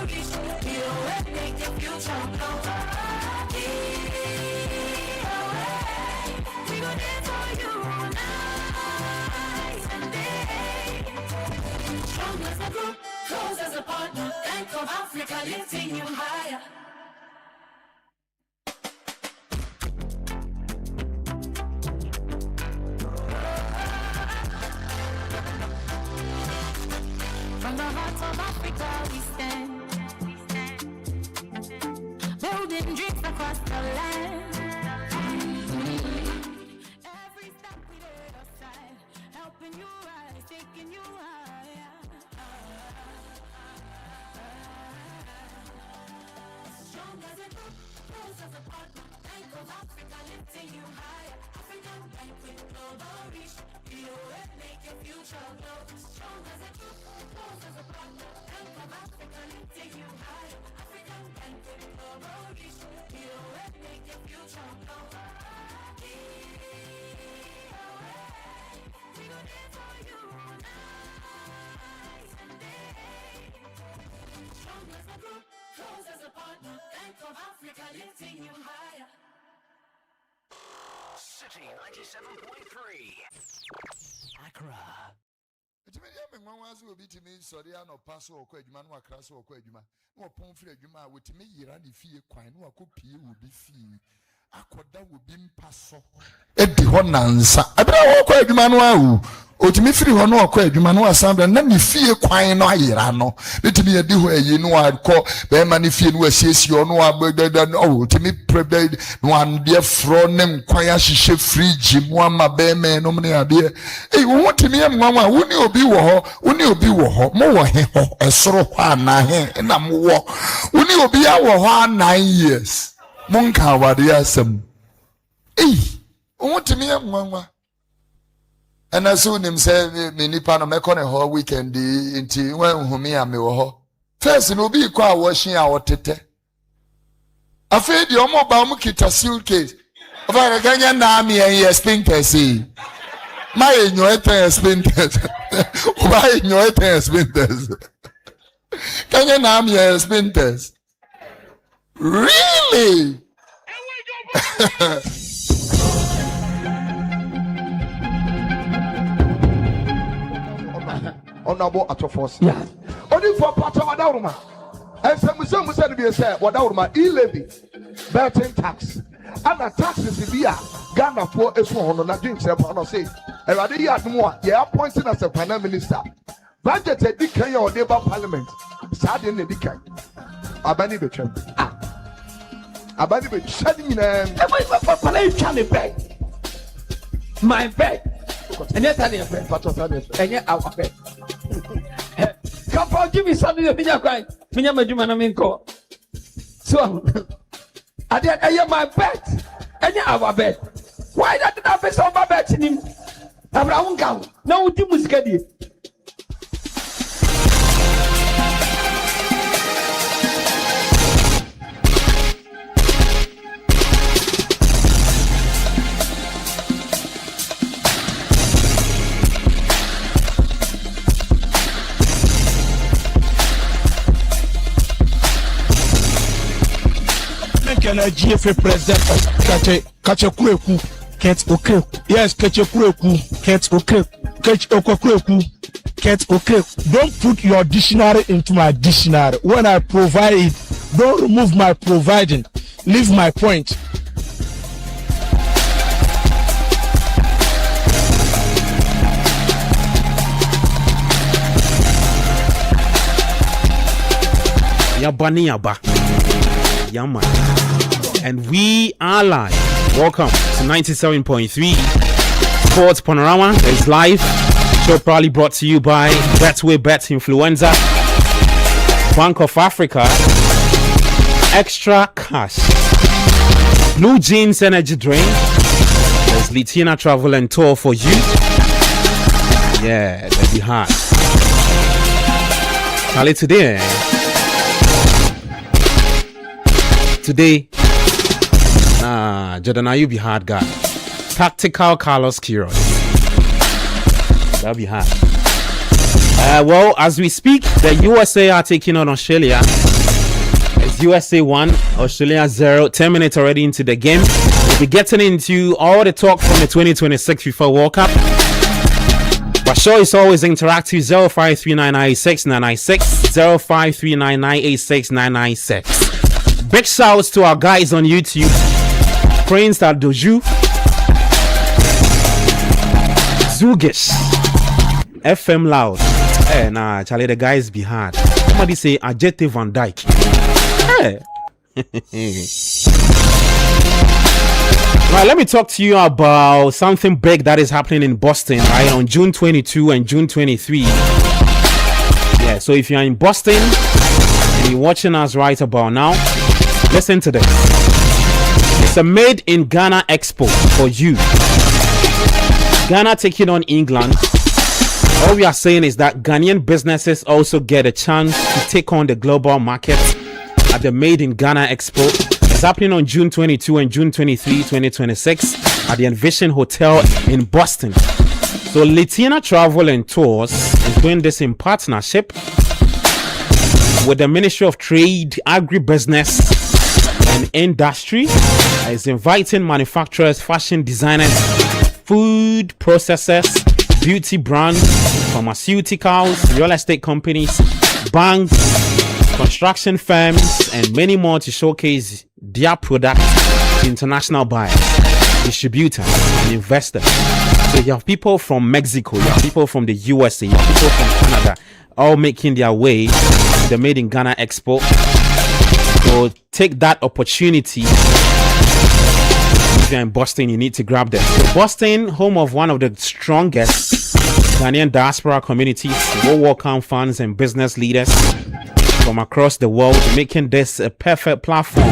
reach. We always make the future go. We go there for you night and day. Strong as a group, close as a partner. Bank of Africa lifting you higher. From the heart of Africa we stand, building dreams across the land. Every step we take aside, helping you rise, taking you higher. Strong as a group, close as a partner. Bank of Africa lifting you higher. African bank with global reach. We always make your future glow. Strong as a group, close as a partner. Bank of Africa lifting you higher. African bank with global reach. We always make your future glow. We go there for you night and day. Strong as a group, close as a partner. Bank of Africa lifting you higher. Citi 97.3 Accra. Will be to me, sorry, I know pass or quite man or crass or quite man. No pon for a juma with me, Irani fee, quine, no copy would be fee. Aquada would be passo. Eddie Honansa. I don't quite man. O to me free or no quite man or something, and then you fear quine or Irano. Let me a do where you know I'd call the man if you were says you know oh to me prepared one dear fronem choir she free Jim one my bear man no many idea. Hey, what to me and mamma wouldn't you be war more a sort of one and I'm war. Wouldn't you be our 9 years? Monka wadiasem. Hey, what to me and mamma? And as soon him say mini Panama a whole weekend into when me and me ho. First no be kwa washing our tete. I feel the mobile kita suitcase. Of a Ghanaian army and yes spinters. My ignorant spinters. Why ignorant spinters? Ghanaian army and spinters. Really? Honorable Atofos. Yeah. Only for part of Wadauruma. And some said to be a say, Wadauruma, e-levy, betting tax. And the taxes in the Ghana for a phone on a drink, say, and I did more. You are appointed as a Prime Minister. Budget a decay or Labour Parliament. Sad in the decay. Abani Bechem. Abani Bechem. My bed. And yet, I didn't bed, but and yet, our bed. Come on, give me something to be a guy. Minko. So, I did my bed. And yet, our bed. Why did I face on my bed in him? I'm around gown. No, you must get it. GFA president Kache Kureku Kent okay. Yes, Kache Kureku Kent okay. Kache Kureku Kent okay. Don't put your dictionary into my dictionary. When I provide it, don't remove my providing. Leave my point. Yabani Yaba. Yama. And we are live. Welcome to 97.3 Sports Panorama. It's live. Show proudly brought to you by Betway Bet Influenza, Bank of Africa, Extra Cash, Blue Jeans Energy Drink. There's Litina Travel and Tour for you. Yeah, that'd be hard. Charlie, Today, Jordan, you be hard guy. Tactical Carlos Queiroz. That'll be hard. Well, as we speak, the USA are taking on Australia USA 1, Australia 0. 10 minutes already into the game. We'll be getting into all the talk from the 2026 FIFA World Cup. But sure, it's always interactive. 053996 053996. Big shouts to our guys on YouTube. Prince Adoju, Zugish, FM Loud. Hey, nah, Charlie, the guys be hard. Somebody say Ajete Van Dyke. Hey. Right, let me talk to you about something big that is happening in Boston, right, on June 22 and June 23. Yeah, so if you're in Boston and you're watching us right about now, listen to this. It's a Made in Ghana Expo for you. Ghana taking on England. All we are saying is that Ghanaian businesses also get a chance to take on the global market at the Made in Ghana Expo. It's happening on June 22 and June 23, 2026 at the Envision Hotel in Boston. So Latina Travel and Tours is doing this in partnership with the Ministry of Trade, Agribusiness and Industry. It's inviting manufacturers, fashion designers, food processors, beauty brands, pharmaceuticals, real estate companies, banks, construction firms, and many more to showcase their products to international buyers, distributors, and investors. So you have people from Mexico, you have people from the USA, you have people from Canada, all making their way to the Made in Ghana Expo. So take that opportunity. If you're in Boston, you need to grab them. So Boston, home of one of the strongest Ghanaian diaspora communities, will welcome fans and business leaders from across the world, making this a perfect platform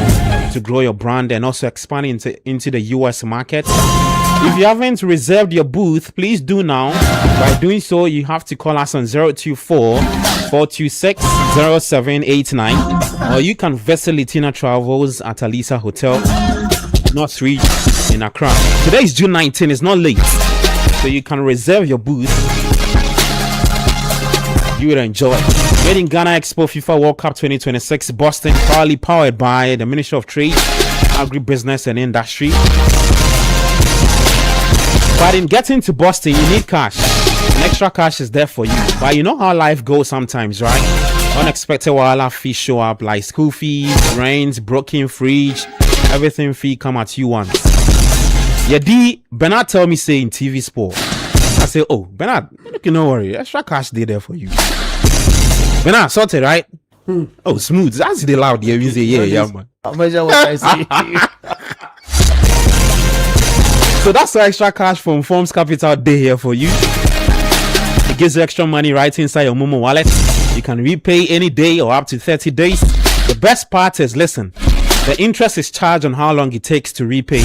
to grow your brand and also expand into the US market. If you haven't reserved your booth, please do now. By doing so, you have to call us on 024-426-0789, or you can visit Latina Travels at Alisa Hotel, North Ridge in Accra. Today is June 19, it's not late, so you can reserve your booth. You will enjoy. Made in Ghana Expo FIFA World Cup 2026 Boston, proudly powered by the Ministry of Trade, Agribusiness and Industry. But in getting to Boston, you need cash. And extra cash is there for you. But you know how life goes sometimes, right? Unexpected wala fees show up, like school fees, rent, broken fridge, everything fee come at you once. Yadi Bernard tell me say in TV Sport. I say, oh Bernard, don't worry, extra cash there for you. Bernard, sorted, right? Oh, smooth. That's the loud. Yeah, you say, yeah, man. Imagine what I say. So that's the extra cash from Forms Capital Day here for you. It gives you extra money right inside your Momo wallet. You can repay any day or up to 30 days. The best part is, listen, the interest is charged on how long it takes to repay.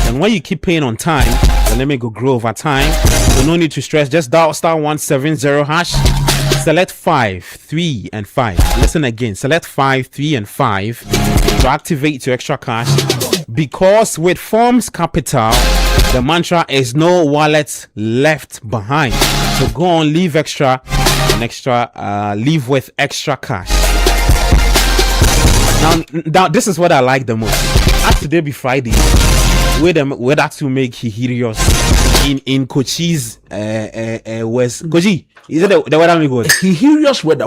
And when you keep paying on time, the limit will grow over time. So no need to stress. Just dial *170#. Select 5, 3, and 5. Listen again. Select 5, 3, and 5 to activate your extra cash. Because with Forms Capital, the mantra is no wallet left behind. So go on, leave extra and extra. Leave with extra cash. Now this is what I like the most. As today be Friday, where that to make hilarious in Kochi's West Kochi. Is it the weather we go? Hilarious weather.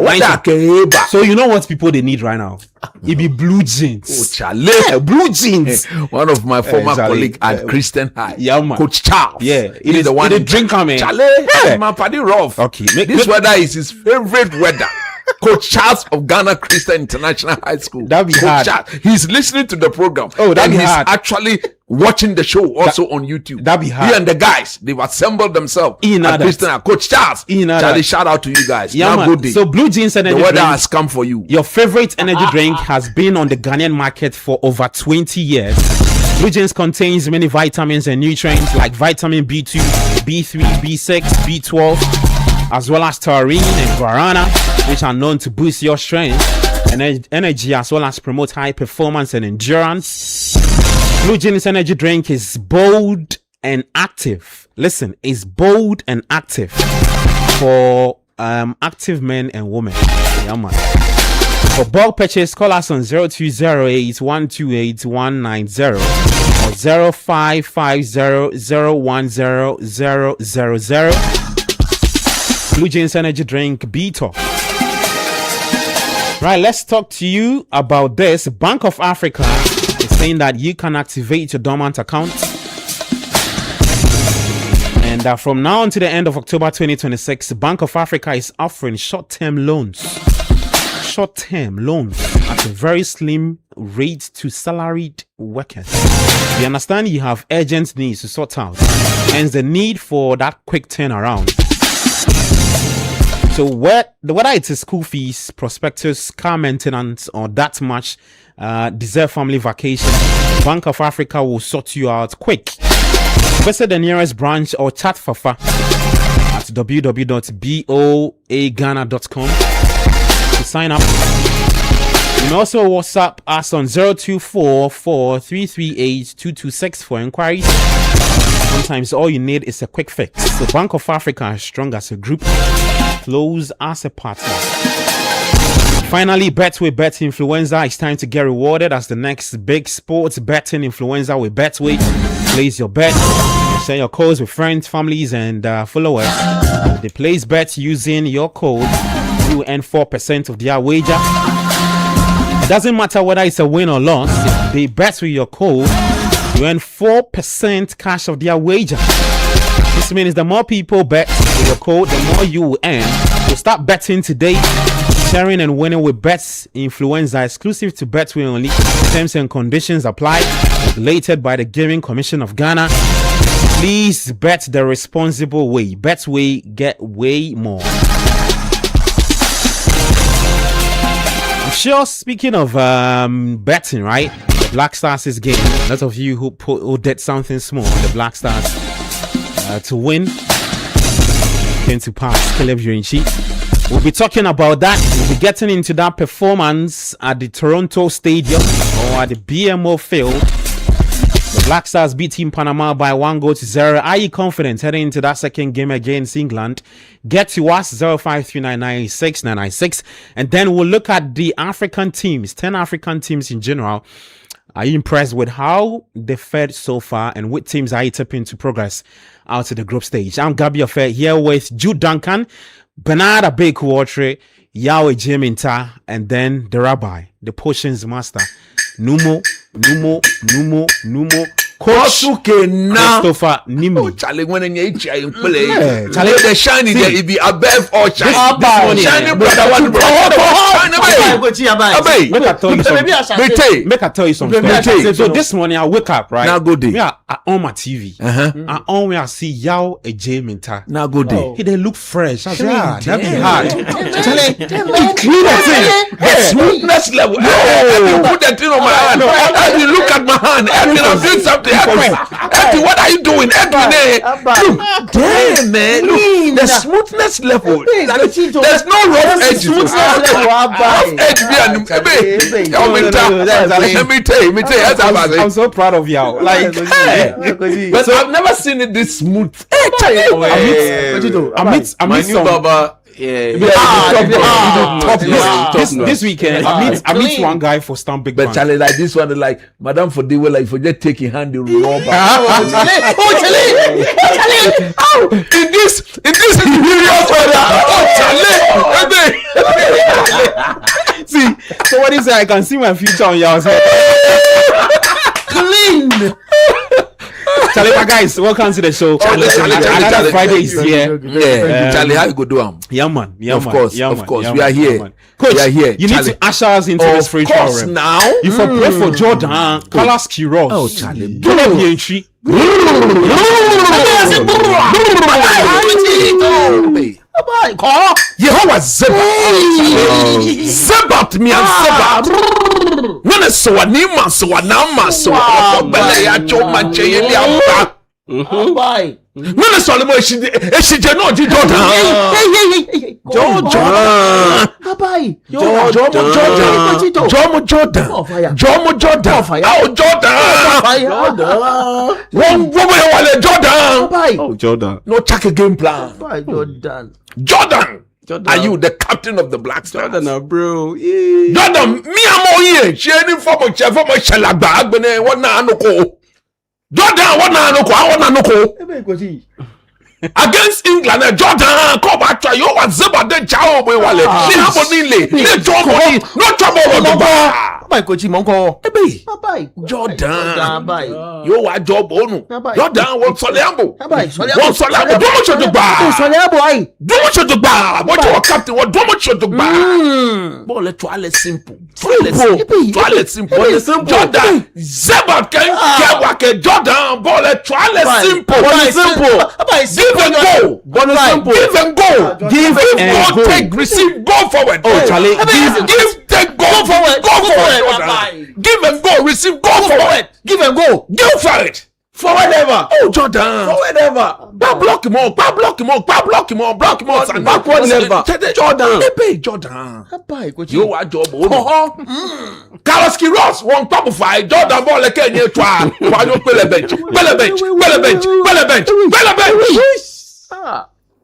So you know what people they need right now? It be blue jeans. Oh, Charlie. Blue jeans. One of my former colleague at Christian High. Yeah, man. Coach Charles. Yeah. It is the one. The drink coming. Charlie. Yeah. My party rough. Okay. This weather is his favorite weather. Coach Charles of Ghana Christian International High School. That'd be Coach hard. Charles, he's listening to the program. Oh, that'd and be he's hard. actually watching the show also on YouTube. That'd be hard. He and the guys, they've assembled themselves He know at that. Christian. Coach Charles. He know Charlie, that. shout out to you guys. Yeah, Now man. good day. So blue jeans The energy weather drink, has come for you. your favorite energy drink, has been on the Ghanaian market for over 20 years. Blue jeans contains many vitamins and nutrients like vitamin B2, B3, B6, B12, as well as taurine and guarana, which are known to boost your strength and energy, as well as promote high performance and endurance. Blue Jeans energy drink is bold and active. Listen, it's bold and active for active men and women. Yeah, man. For bulk purchase, call us on 0208-128-190 or 0550-010-000. Blue James Energy Drink Beetle. Right, let's talk to you about this. Bank of Africa is saying that you can activate your dormant account. And from now until the end of October 2026, Bank of Africa is offering short-term loans. Short-term loans at a very slim rate to salaried workers. We understand you have urgent needs to sort out, hence the need for that quick turnaround. So whether it's school fees, prospectus, car maintenance, or that much deserved family vacation, Bank of Africa will sort you out quick. Visit the nearest branch or chat Fafa at www.boaghana.com to sign up. You can also WhatsApp us on 0244-338-226 for inquiries. Sometimes all you need is a quick fix. So Bank of Africa is strong as a group, close as a partner. Finally, Betway Bet Influencer. It's time to get rewarded as the next big sports betting influencer with Betway. Place your bet, share your codes with friends, families, and followers. They place bets using your code. You earn 4% of their wager. It doesn't matter whether it's a win or loss. If they bet with your code, you earn 4% cash of their wager. This means the more people bet with your code, the more you will earn. So start betting today. Sharing and winning with Bets Influencer, exclusive to Betway only. Terms and conditions apply. Regulated by the Gaming Commission of Ghana. Please bet the responsible way. Betway, get way more. I'm sure, speaking of betting, right? The Black Stars is game. A lot of you who did something small on the Black Stars to win came to pass. Caleb Yurinchi. We'll be talking about that. We'll be getting into that performance at the Toronto Stadium or at the BMO Field. The Black Stars beat Team Panama by 1-0. Are you confident heading into that second game against England? Get to us 05399696, and then we'll look at the African teams, 10 African teams in general. Are you impressed with how they fared so far, and what teams are you tipping to progress out to the group stage? I'm Gabi Affair here with Jude Duncan, Bernard Abeku-Watry, Yahweh Jeminta, and then the Rabbi, the Potions Master, Numo, Coach Christopher Nimi. Charlie, when you play, Charlie, the shiny there, it be above all shiny. Shiny brother, one Make I tell you something. So this morning I wake up, right? Now go day. I on my TV. I on where I see Yao a Jeminta. Now go day. He they look fresh. I said, that be hard. Charlie, clean the thing. The smoothness level. I put that thing on my hand. I look at my hand. I'm doing something. Eddie, what are you doing? Damn, man. Look, the smoothness level. There's no rough edge. I'm so proud of y'all. Like, but I've never seen it this smooth. I meet some. This weekend I meet one guy for Stamp Big But Bank. Charlie, like this one, like Madame for they were like for just taking hand the rubber. In this Charlie. See, so what is it? I can see my future on y'all's head. Clean. Charlie, my guys, welcome to the show. Charlie, Friday is here. Yeah, Charlie, how you go do them? Yeah, man. Of course. We are here. Coach, we are here. You need to usher us into the spiritual realm. Now, you for pray for Jordan, Carlos Quiroz. Oh, Charlie. Yehovah Zebat me and Zebat. When it's so anima, so anama, so I told my Jay. Bye. No, it's all about she Jordan. No check a game plan. Jordan. Are you the captain of the Black Stars? Jordan, bro. Jordan, me am all here. Sharing for my chef for my shalagba. Agbene what na anoko. Jordan, what na anoko? I want anoko. Against England, Jordan, come back to you. What Zeba de Chao we wale. Ni habonile. Ni trouble. No trouble. Bye, Coach Monko. Bye. Jordan. You are job onu. Jordan, what Soliambo? What Soliambo? Do much to buy. Soliambo, do much to buy. What you captain? What do much to buy? Ball it toilet simple. Toilet simple. Jordan, Zeba can work. Jordan, ball it toilet simple. Give and go. Give and go. Give and go. Take, receive, go forward. Oh, Charlie. Give, take, go forward. Go forward. Give and go. Receive, go forward. Give and go. Go for it. Forward ever. Oh, Jordan. Forward ever. Block him all. Block him all. Block him all. Block him all. And backward never. Jordan. Jordan. You are job. Carlos Quiroz won top of five. Jordan ball like any try. Why you play bench?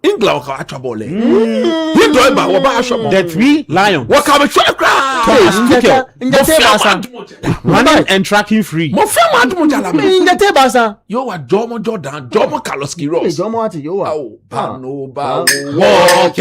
England ka trouble. He do about the three lions. What can we try cry? Running and tracking free. Mo fe ma dum jala me. Ndete basa. Yo wa Jomo Jordan, Jomo Carlos Quiroz. Jomo ati yo wa. Oh, Panama. Walk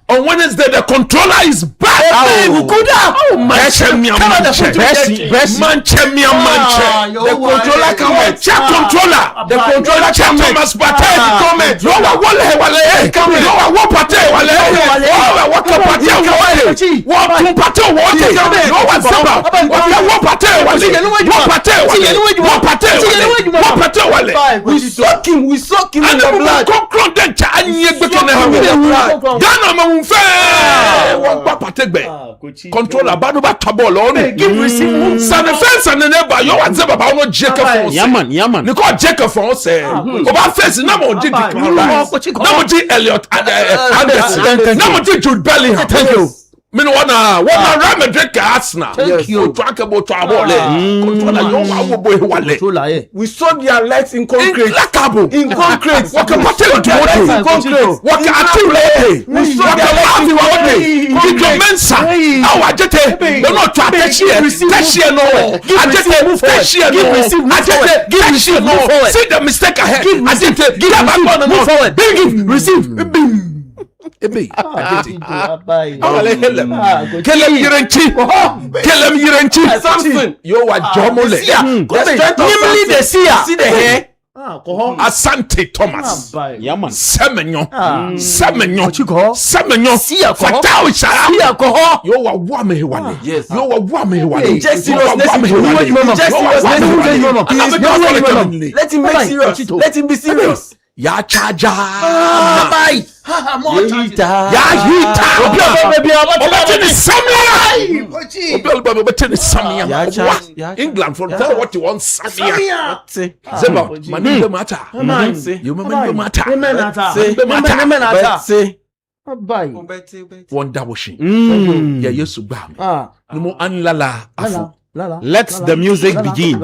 On Wednesday, the controller is back. The controller come on. Check controller. The controller check Thomas Partey. Comment. No one wale wale. No one what Partey wale. What Partey wale. What Partey wale. No one seba. What Partey wale. What Partey wale. What Partey wale. What Partey wale. We soak him in the blood. Concron den cha anye gbekene ha. Ghana ma unfair. What Partey gbe. Controller bado ba taball on. Give receive. San fence and neighbor yo wa zeba ba no Jacob for. Yaman. Ni ko Jacob for say. Oba face na mo di declare. Na mo di Elliot Anderson. Na mo di Jude Bellingham. Thank you. Mino wana Real Madrid ka Arsenal. Thank you. Track about to abole. Controller yo wa wo boy wale. We saw their legs in concrete. In concrete. What can Partey do? In concrete. What can Attila? We saw their legs in concrete. Nik Amarteifio. How ajete? No no to Attachie no. Ajete. Give receive no. See the mistake ahead. Ajete. Give back move forward. Bring receive. Ebe. Kelem yirenchi. Something. Yo wa jomole. Namely the seer. See the hair. Asante Thomas. Yaman. Semenyo. Seer. Fatao Shara. Yo wa wame wale. Yes. Yo wa wame wale. Just seriousness. Let him make serious. Let him be serious. Ya charger. Bye. Ya hita. Samia. England from tell what you want Samia. Zeba, mani matter. You matter. Wonder washing. Yeah, yes, bam. No more anlala. Let the music begin.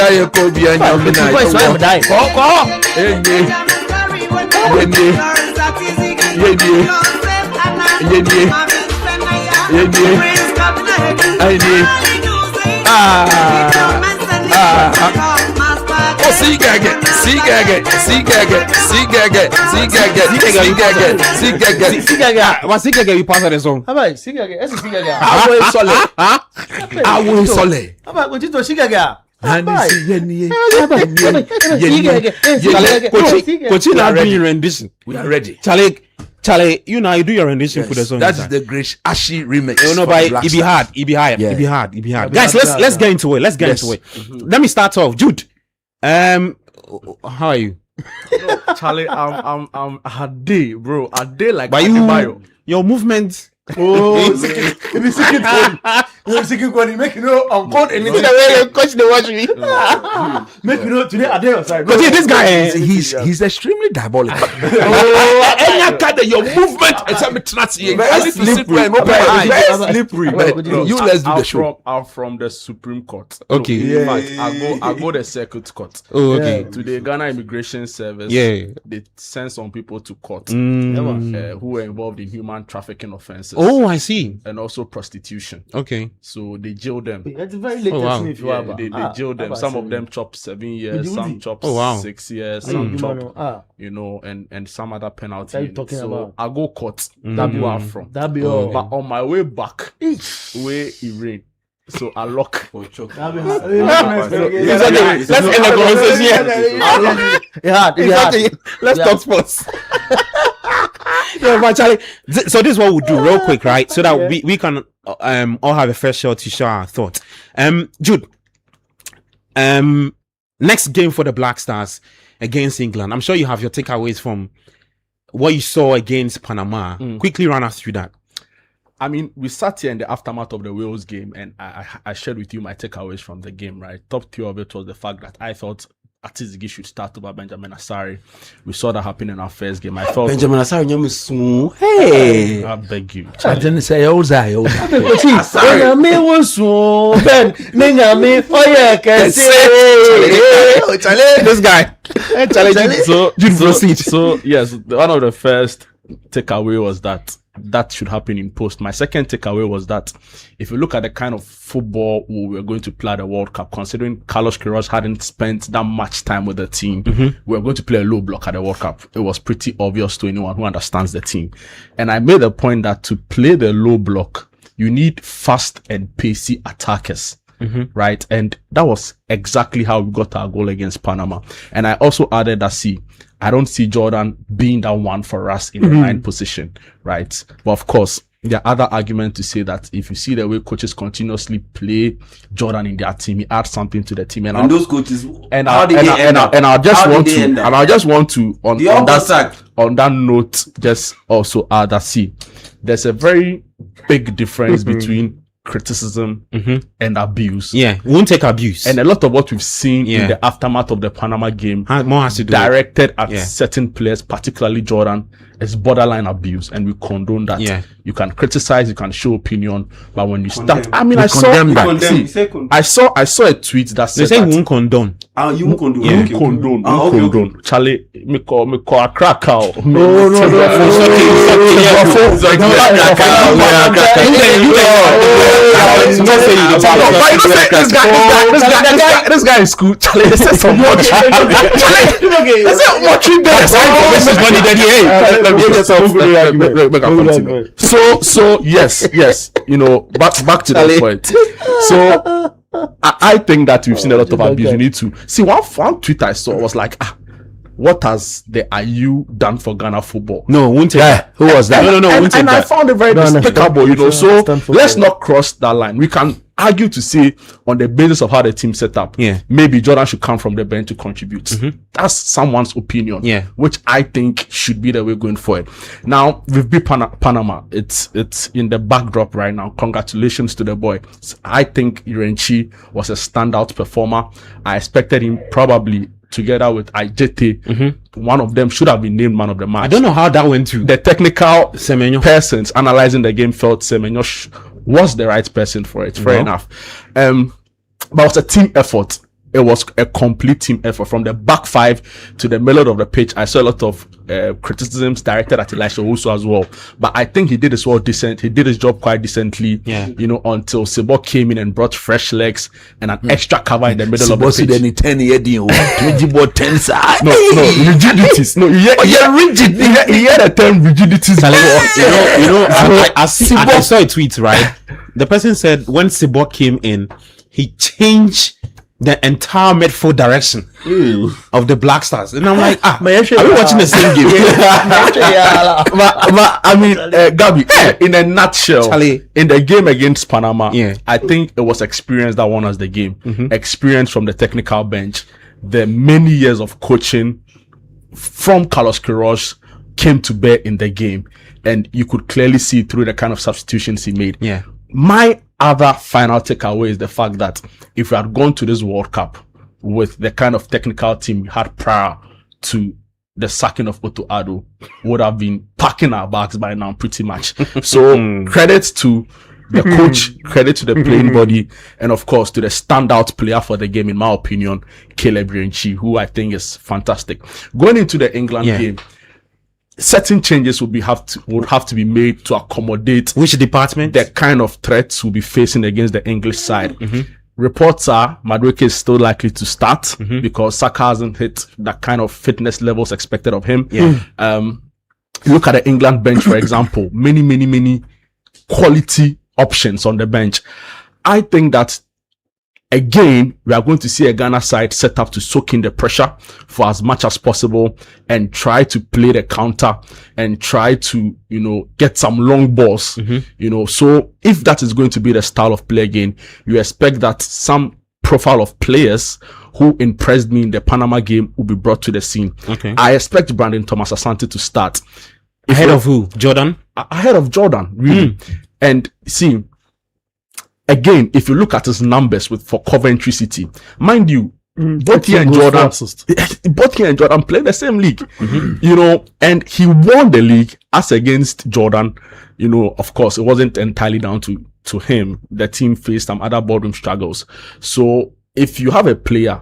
I could be a young man. We are ready. Charlie, you know, you do your rendition for the song. That is the Great Ashy remix. You know, but it be hard. It be hard. Guys, let's get into it. Let me start off. Jude, how are you? Charlie, I'm a day, bro. A day like but your movement. Oh, if you secret one, you make you know on code and the way your coach they watch me. Make you know today a day outside. But this guy, he's extremely diabolical. Any kind of your movement, very slippery. You let's do the show. I'm from the Supreme Court. Okay. In fact, I go the Circuit Court. Oh, okay. To the Ghana Immigration Service. Yeah. They send some people to court who were involved in human trafficking offenses. Oh, I see. And also prostitution. Okay. So they jailed them. It's very late. They jailed them. Some of them chopped 7 years, some chopped 6 years, some chopped, and some other penalty. So I go court. That be where I'm from. But on my way back, where it rained. So I lock. Let's end the conversation. Let's talk sports. Yeah, but Charlie, so this is what we'll do real quick, right? So that we can all have a fresh shot to share our thoughts. Jude, next game for the Black Stars against England. I'm sure you have your takeaways from what you saw against Panama. Quickly run us through that. I mean, we sat here in the aftermath of the Wales game, and I shared with you my takeaways from the game, right? Top tier of it was the fact that I thought Atizigi should start over Benjamin Asare. We saw that happen in our first game. I felt Benjamin Asare, hey, I beg you. I didn't say Asare. This guy. So yes, one of the first takeaway was that should happen in post. My second takeaway was that if you look at the kind of football we were going to play at the World Cup, considering Carlos Queiroz hadn't spent that much time with the team, we were going to play a low block at the World Cup. It was pretty obvious to anyone who understands the team. And I made the point that to play the low block, you need fast and pacey attackers. Right? And that was exactly how we got our goal against Panama. And I also added that, I don't see Jordan being that one for us in the 9th position, right? But of course, there are other arguments to say that if you see the way coaches continuously play Jordan in their team, he adds something to the team. And those coaches, I just want to on that note, just also add that there's a very big difference between criticism and abuse. Yeah, we won't take abuse. And a lot of what we've seen in the aftermath of the Panama game more has to do directed at certain players, particularly Jordan, is borderline abuse, and we condone that. Yeah. You can criticize, you can show opinion, but when you start, I mean, I saw a tweet that said they say we won't condone. You won't condone. Yeah. Condone. Charlie, me call a crack out. No. This guy is cool. Charlie, this is so much. So yes, back to the point. So I think that we've seen a lot of abuse. You need to see one tweet I saw was like, what has the IU done for Ghana football? No, won't take that. Who was that? No, and I found it very despicable, so let's not cross that line. We can argue to say on the basis of how the team set up, maybe Jordan should come from the bench to contribute. That's someone's opinion, which I think should be the way going forward. Now, we've beat Panama. It's in the backdrop right now. Congratulations to the boy. I think Irenchi was a standout performer. I expected him probably together with Ajete. One of them should have been named man of the match. I don't know how that went to the technical persons analyzing the game felt Semenyo was the right person for it. Fair enough. But it was a team effort. it was a complete team effort from the back five to the middle of the pitch. I saw a lot of criticisms directed at Elisha also as well, but I think he did his he did his job quite decently. You know, until Sibok came in and brought fresh legs and an extra cover in the middle of the pitch. Rigidities. No, rigid. He had a term rigidities. I saw a tweet, right? The person said when Sibok came in, he changed the entire midfield direction of the Black Stars, and I'm like, are we watching the same game? but I mean, Gabi, in a nutshell, in the game against Panama, I think it was experience that won us the game. Experience from the technical bench, the many years of coaching from Carlos Queiroz came to bear in the game, and you could clearly see through the kind of substitutions he made. My other final takeaway is the fact that if we had gone to this World Cup with the kind of technical team we had prior to the sacking of Otto Addo, would have been packing our bags by now pretty much. So credit to the coach, credit to the playing body, and of course to the standout player for the game, in my opinion, Caleb Rienchi, who I think is fantastic. Going into the England game, certain changes would have to be made to accommodate which department, the kind of threats we'll be facing against the English side. Reports are Madueke is still likely to start because Saka hasn't hit that kind of fitness levels expected of him. Look at the England bench, for example. Many quality options on the bench. I think that again, we are going to see a Ghana side set up to soak in the pressure for as much as possible and try to play the counter and try to, get some long balls, So if that is going to be the style of play again, you expect that some profile of players who impressed me in the Panama game will be brought to the scene. I expect Brandon Thomas Asante to start. Ahead of who? Jordan? Ahead of Jordan, really. And see, again, if you look at his numbers for Coventry City, mind you, both he and Jordan play the same league, and he won the league as against Jordan. Of course, it wasn't entirely down to him. The team faced some other ballroom struggles. So if you have a player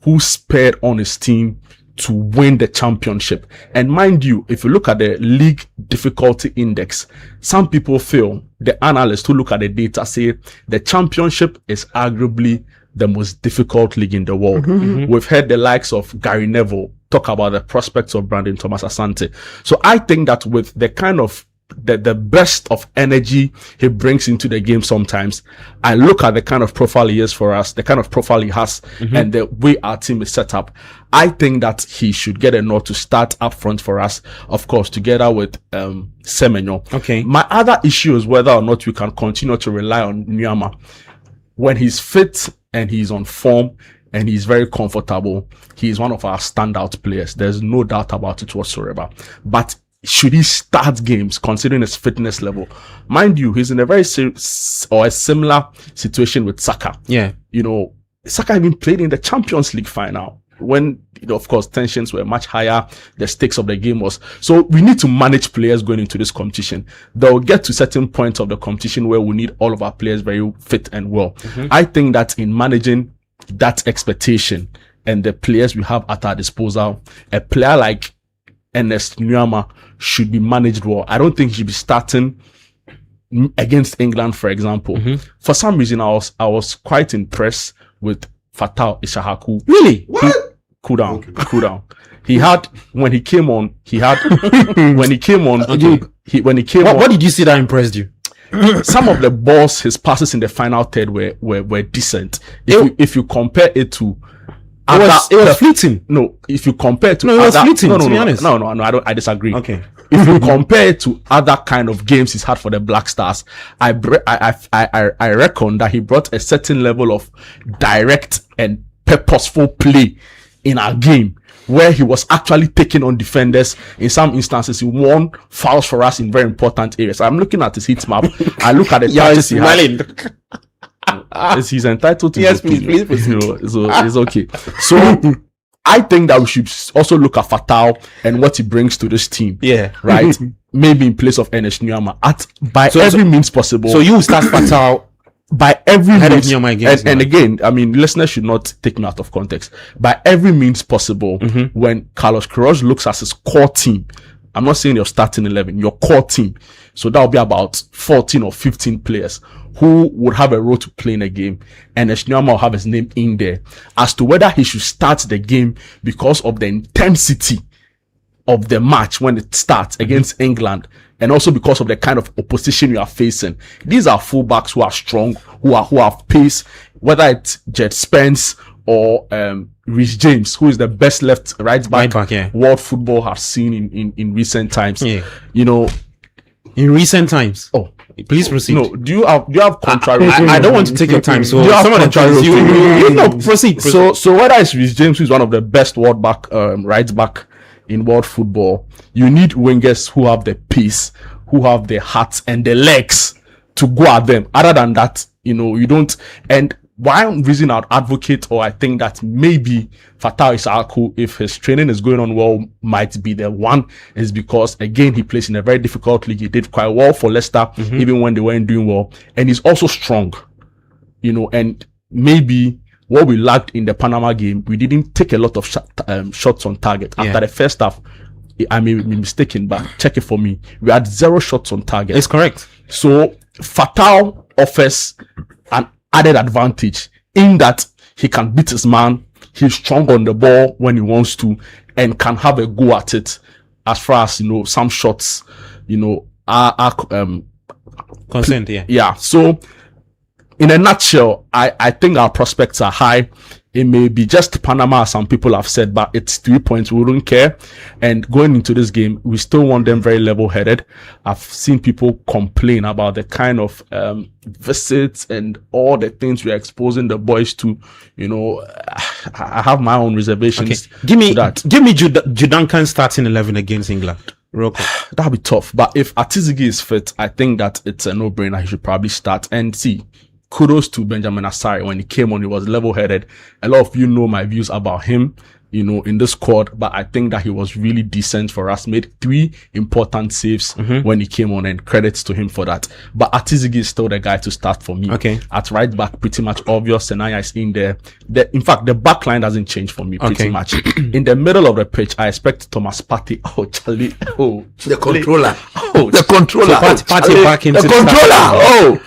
who spared on his team to win the championship, and mind you, if you look at the league difficulty index, some people feel, the analysts who look at the data say the championship is arguably the most difficult league in the world. We've heard the likes of Gary Neville talk about the prospects of Brandon Thomas Asante. So I think that with the kind of the best of energy he brings into the game, sometimes I look at the kind of profile he is for us, the kind of profile he has, and the way our team is set up. I think that he should get a nod to start up front for us, of course, together with Semenyo. My other issue is whether or not we can continue to rely on Nyama. When he's fit and he's on form and he's very comfortable, he is one of our standout players. There's no doubt about it whatsoever. But should he start games considering his fitness level? Mind you, he's in a very a similar situation with Saka. Saka even played in the Champions League final when, of course, tensions were much higher. The stakes of the game was. So we need to manage players going into this competition. They'll get to certain points of the competition where we need all of our players very fit and well. I think that in managing that expectation and the players we have at our disposal, a player like Ernest Nuama should be managed well. I don't think he should be starting against England, for example. For some reason, I was quite impressed with Fatal Ishahaku. Really? What? Cool down. He had when he came on. What did you see that impressed you? Some of the balls, his passes in the final third were decent. If you compare it to. It was fleeting. No, if you compare it to it was fleeting. To be honest, I disagree. If you compare it to other kind of games he's had for the Black Stars, I reckon that he brought a certain level of direct and purposeful play in our game, where he was actually taking on defenders. In some instances, he won fouls for us in very important areas. I'm looking at his heat map. I look at the touches he had. He's entitled to. Yes, please. So it's okay. So I think that we should also look at Fatal and what he brings to this team. Right. Maybe in place of Ernest Nuama by every means possible. So you start Fatal by every Head of means, Nyama against and Ghana. again, I mean, listeners should not take me out of context. By every means possible, when Carlos Queiroz looks at his core team, I'm not saying your starting 11, your core team. So that will be about 14 or 15 players who would have a role to play in a game, and Nyama will have his name in there. As to whether he should start the game because of the intensity of the match when it starts against England, and also because of the kind of opposition you are facing. These are fullbacks who are strong, who have pace, whether it's Jet Spence or Rhys James, who is the best right back yeah. world football has seen in recent times. Yeah. You know, In recent times. oh, Please proceed. no, do you have contrary? I don't want to take your time. So Do you have some of the contrary things you opinions? no, proceed. So whether it's Rhys James, who is one of the best right back in world football, you need wingers who have the pace, who have the heart and the legs to go at them. Other than that, you don't. And one reason I'd advocate, or I think that maybe Fatai Issahaku, if his training is going on well, might be the one, is because again he plays in a very difficult league. He did quite well for Leicester, even when they weren't doing well, and he's also strong. And maybe what we lacked in the Panama game, we didn't take a lot of shots on target. After the first half, I may be mistaken, but check it for me. We had 0 shots on target. It's correct. So Fatal offers an added advantage in that he can beat his man. He's strong on the ball when he wants to, and can have a go at it. As far as some shots, are Consent, yeah. yeah. So in a nutshell, I think our prospects are high. It may be just Panama, as some people have said, but it's 3 points. We don't care. And going into this game, we still want them very level-headed. I've seen people complain about the kind of visits and all the things we're exposing the boys to. I have my own reservations. Okay. Give me that. Judankan starting 11 against England. Real quick. That'll be tough. But if Atizigi is fit, I think that it's a no-brainer. He should probably start. And see, kudos to Benjamin Asari. When he came on, he was level-headed. A lot of you know my views about him, in this squad, but I think that he was really decent for us. Made 3 important saves when he came on, and credits to him for that. But Atizigi is still the guy to start for me. Okay. At right back, pretty much obvious. Senaya is in there. In fact, the back line doesn't change for me pretty much. In the middle of the pitch, I expect Thomas Partey. Oh, Charlie. Oh, The controller. oh, The controller. So Partey back into the the controller. Oh.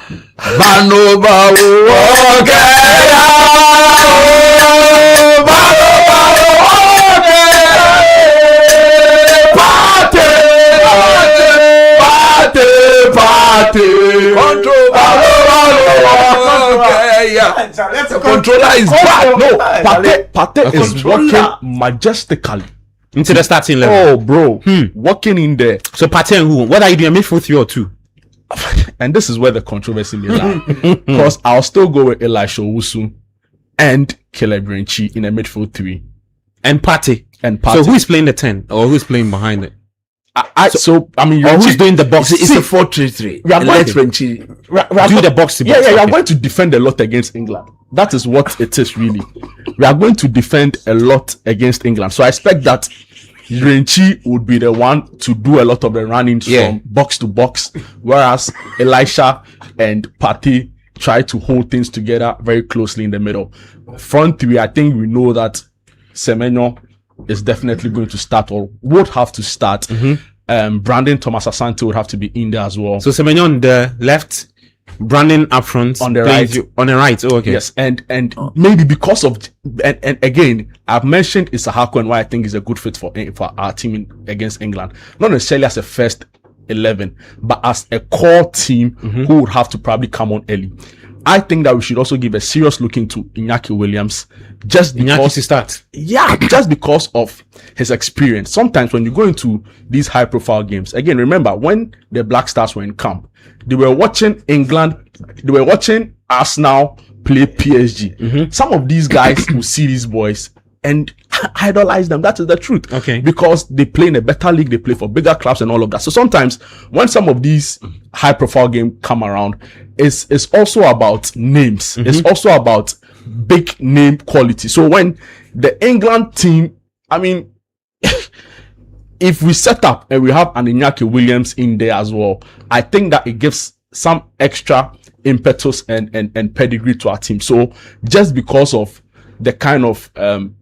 The controller is back. No, Partey is walking majestically into the starting level. Oh, bro, walking in there. So Partey and who? What are you doing? Midfield 3 or 2? And this is where the controversy may lie, because I'll still go with Elisha Owusu and Caleb Renchi in a midfield 3 And Partey. So who is playing the 10 or who's playing behind it? I mean, Or who's doing the box? It's a 4-3-3. We are going Do the box to box. we are Okay. going to defend a lot against England. That is what it is really. We are going to defend a lot against England. So I expect that Renchi would be the one to do a lot of the running from box to box, whereas Elisha and Partey try to hold things together very closely in the middle. Front 3, I think we know that Semenyo is definitely going to start, or would have to start. Brandon Thomas Asante would have to be in there as well. So Semenyo on the left, Brandon up front, On the right. On the right. Oh, okay. Yes, and maybe because of and again, I've mentioned Issahaku and why I think he's a good fit for our team against England. Not necessarily as a first 11, but as a core team who would have to probably come on early. I think that we should also give a serious look into Iñaki Williams, just because Iñaki to start. Yeah, just because of his experience. Sometimes when you go into these high-profile games, again, remember when the Black Stars were in camp, they were watching England, they were watching Arsenal play PSG. Some of these guys will see these boys and idolize them. That is the truth. Okay. Because they play in a better league, they play for bigger clubs and all of that. So sometimes when some of these high-profile games come around, it's also about names. It's also about big name quality. So when the England team, I mean, if we set up and we have an Iñaki Williams in there as well, I think that it gives some extra impetus and pedigree to our team. So just because of the kind of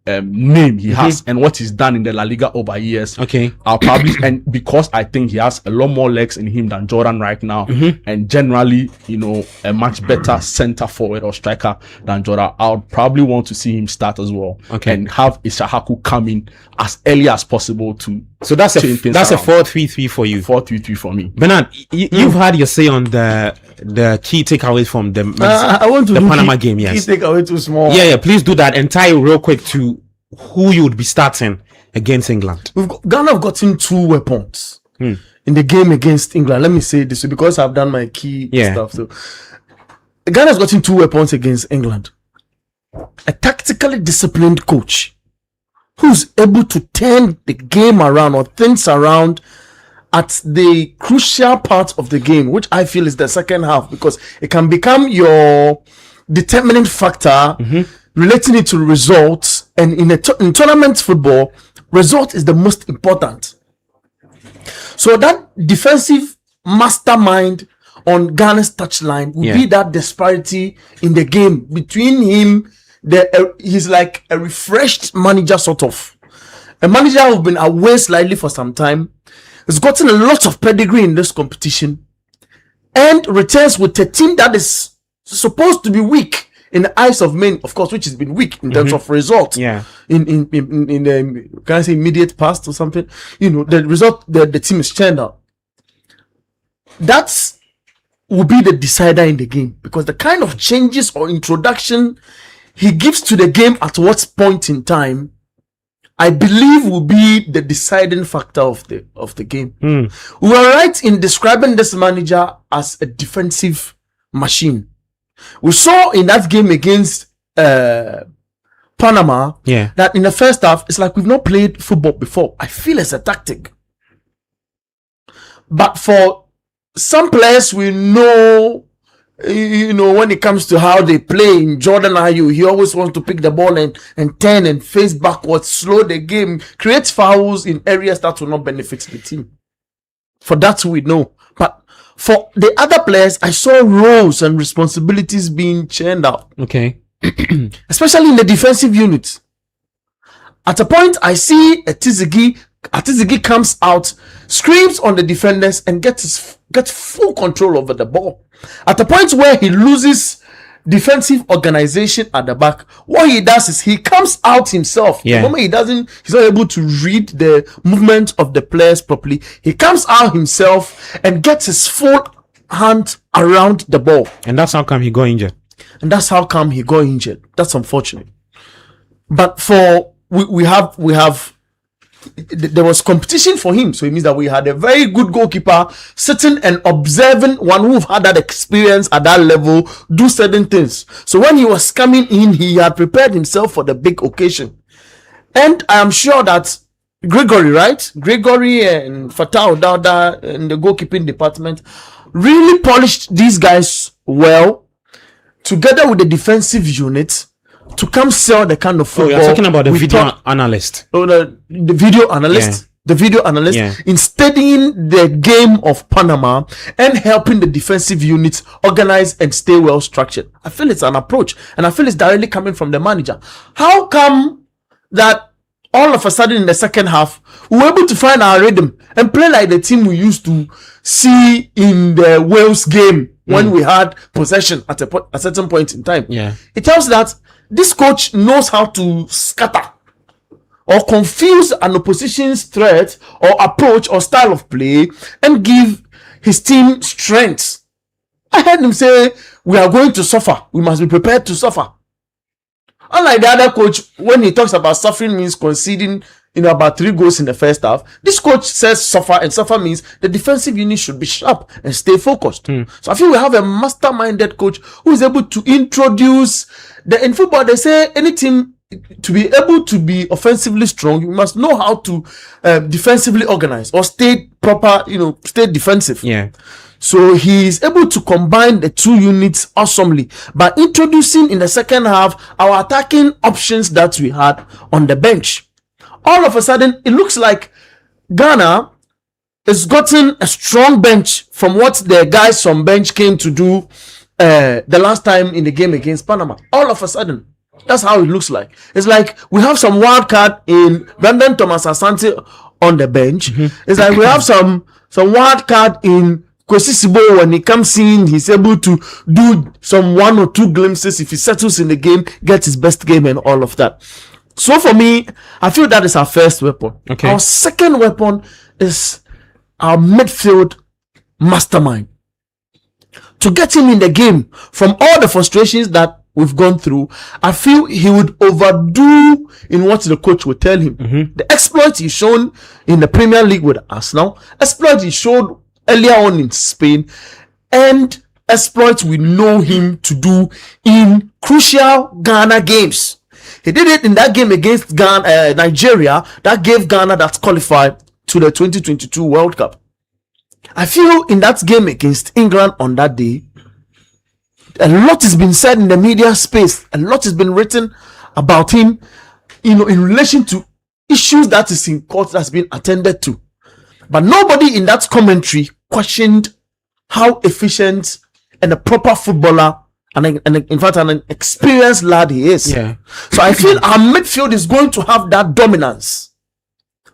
name he has and what he's done in the La Liga over years, I'll probably, and because I think he has a lot more legs in him than Jordan right now, and generally, you know, a much better center forward or striker than Jordan, I'll probably want to see him start as well, and have Ishahaku come in as early as possible to. So that's a 4-3-3 for you. 4-3-3 for me. Bernard, you've had your say on the key takeaways from the I want to the Panama game. Yes, key takeaway too small. Yeah, please do that and tie it real quick to who you would be starting against England. Ghana have gotten 2 weapons in the game against England. Let me say this because I've done my key stuff. So Ghana has gotten 2 weapons against England. A tactically disciplined coach who's able to turn the game around or things around at the crucial part of the game, which I feel is the second half, because it can become your determining factor, relating it to results. And in tournament football, result is the most important. So that defensive mastermind on Ghana's touchline will be that disparity in the game between him. He's like a refreshed manager, sort of a manager who's been away slightly for some time, has gotten a lot of pedigree in this competition, and returns with a team that is supposed to be weak in the eyes of many, of course, which has been weak in terms of results. In the, can I say, immediate past or something? You know, the result, the team is churned out. That's will be the decider in the game, because the kind of changes or introduction he gives to the game at what point in time, I believe, will be the deciding factor of the game. We were right in describing this manager as a defensive machine. We saw in that game against Panama that in the first half, it's like we've not played football before. I feel it's a tactic. But for some players, we know, you know, when it comes to how they play, in Jordan Ayew, he always wants to pick the ball and turn and face backwards, slow the game, create fouls in areas that will not benefit the team. For that, we know. But for the other players, I saw roles and responsibilities being churned out. Especially in the defensive unit. At a point, I see Atizigi comes out, screams on the defenders, and gets full control over the ball. At a point where he loses defensive organization at the back, what he does is he comes out himself. The moment he's not able to read the movement of the players properly, he comes out himself and gets his full hand around the ball. And that's how come he got injured. That's unfortunate. But there was competition for him, so it means that we had a very good goalkeeper sitting and observing one who had that experience at that level do certain things. So when he was coming in, he had prepared himself for the big occasion. And I am sure that Gregory and Fatah Dawda in the goalkeeping department really polished these guys well, together with the defensive unit, to come sell the kind of football. You're talking about the video analyst. The video analyst. The video analyst in studying the game of Panama and helping the defensive units organize and stay well structured. I feel it's an approach, and I feel it's directly coming from the manager. How come that all of a sudden in the second half we were able to find our rhythm and play like the team we used to see in the Wales game when we had possession at a certain point in time? It tells that this coach knows how to scatter or confuse an opposition's threat or approach or style of play and give his team strength. I heard him say, we are going to suffer. We must be prepared to suffer. Unlike the other coach, when he talks about suffering means conceding, about 3 goals in the first half, this coach says suffer, and suffer means the defensive unit should be sharp and stay focused. So I feel we have a masterminded coach who is able to introduce in football, they say any team to be able to be offensively strong, you must know how to defensively organize or stay proper, stay defensive. So he is able to combine the two units awesomely by introducing in the second half our attacking options that we had on the bench. All of a sudden, it looks like Ghana has gotten a strong bench from what the guys from bench came to do the last time in the game against Panama. All of a sudden, that's how it looks like. It's like we have some wild card in Brandon Thomas Asante on the bench. It's like we have some wild card in Kwesi Sibo. When he comes in, he's able to do some 1 or 2 glimpses. If he settles in the game, gets his best game and all of that. So for me, I feel that is our first weapon. Okay. Our second weapon is our midfield mastermind. To get him in the game from all the frustrations that we've gone through, I feel he would overdo in what the coach would tell him. The exploit he shown in the Premier League with Arsenal, exploit he showed earlier on in Spain, and exploits we know him to do in crucial Ghana games. He did it in that game against Nigeria that gave Ghana that qualified to the 2022 World Cup. I feel in that game against England on that day, a lot has been said in the media space. A lot has been written about him, in relation to issues that is in court that's been attended to. But nobody in that commentary questioned how efficient and a proper footballer and in fact an experienced lad he is. Yeah. So I feel our midfield is going to have that dominance.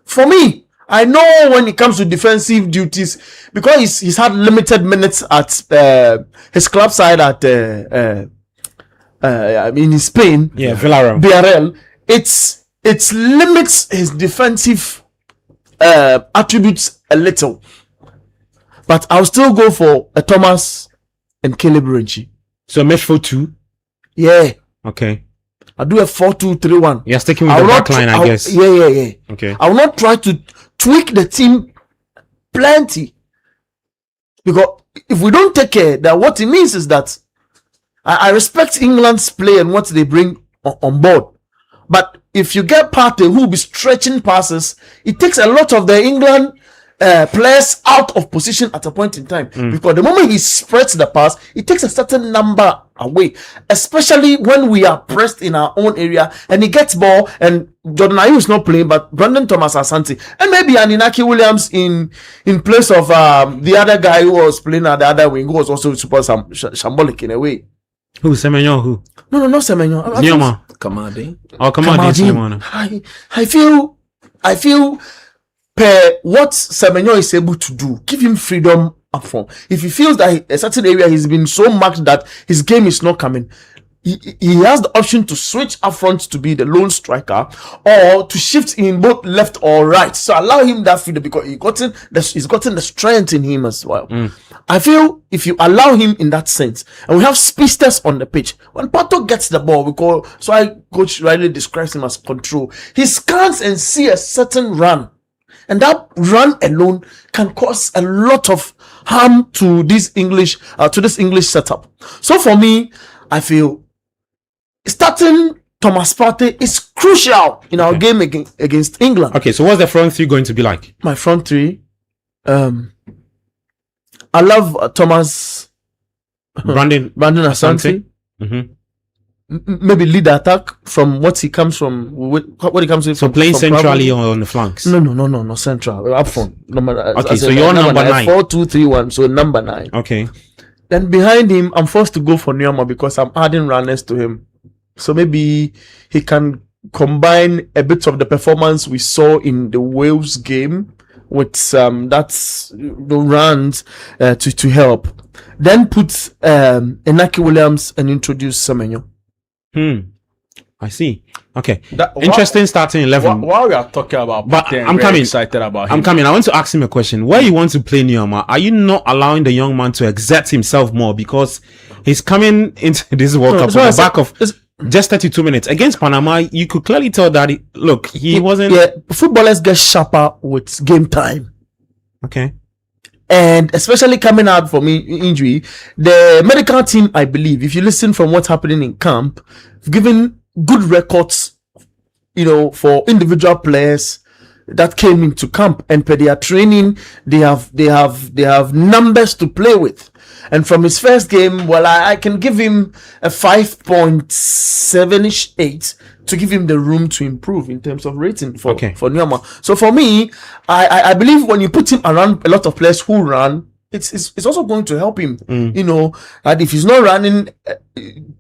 For me, I know when it comes to defensive duties, because he's had limited minutes at his club side at in Spain. Yeah, Villarreal. It limits his defensive attributes a little. But I'll still go for a Thomas and Caleb Renchi. So midfield 2. Yeah. Okay. I'll do a 4-2-3-1. You're sticking with the back line, I guess. Yeah. Okay. I will not try to tweak the team plenty, because if we don't take care, that what it means is that I respect England's play and what they bring on board, but if you get Partey who will be stretching passes, it takes a lot of the England players out of position at a point in time, because the moment he spreads the pass, it takes a certain number away, especially when we are pressed in our own area and he gets ball and Jordan Ayew is not playing, but Brandon Thomas Asante and maybe an Inaki Williams in place of the other guy who was playing at the other wing, who was also super shambolic in a way. Who? Semenyo? Who? No, not Semenyo. Nioma. Kamadi. Oh, Kamadi. I feel per what Semenyo is able to do, give him freedom up front. If he feels that a certain area he's been so marked that his game is not coming, he has the option to switch up front to be the lone striker, or to shift in both left or right. So allow him that freedom, because he's gotten the strength in him as well. I feel if you allow him in that sense, and we have speedsters on the pitch, when Pato gets the ball, Coach Riley describes him as control. He scans and see a certain run, and that run alone can cause a lot of harm to this English setup. So for me, I feel starting Thomas Partey is crucial in our game against England. Okay, so what's the front 3 going to be like? My front 3, I love Thomas, Brandon Asante. Maybe lead attack from what he comes from. What he comes with. So playing centrally or on the flanks? No, central, up front. Okay, so you're number 9. 4-2-3-1. So number 9. Okay. Then behind him, I'm forced to go for Nioma because I'm adding runners to him. So maybe he can combine a bit of the performance we saw in the Wales game with that's the runs to help. Then put Inaki Williams and introduce Semenyo. I see. Okay. Interesting starting 11. While we are talking about, but I'm coming. Excited about him. I'm coming. I want to ask him a question. Where you want to play Nioma? Are you not allowing the young man to exert himself more, because he's coming into this World Cup on the back of just 32 minutes against Panama? You could clearly tell that he wasn't. Yeah, footballers get sharper with game time. Okay. And especially coming out from injury, the medical team, I believe, if you listen from what's happening in camp, have given good records, for individual players that came into camp, and per their training, they have numbers to play with. And from his first game, I can give him a 5.7-ish, 8 to give him the room to improve in terms of rating for Nioma. So for me, I believe when you put him around a lot of players who run, it's also going to help him. You know, and if he's not running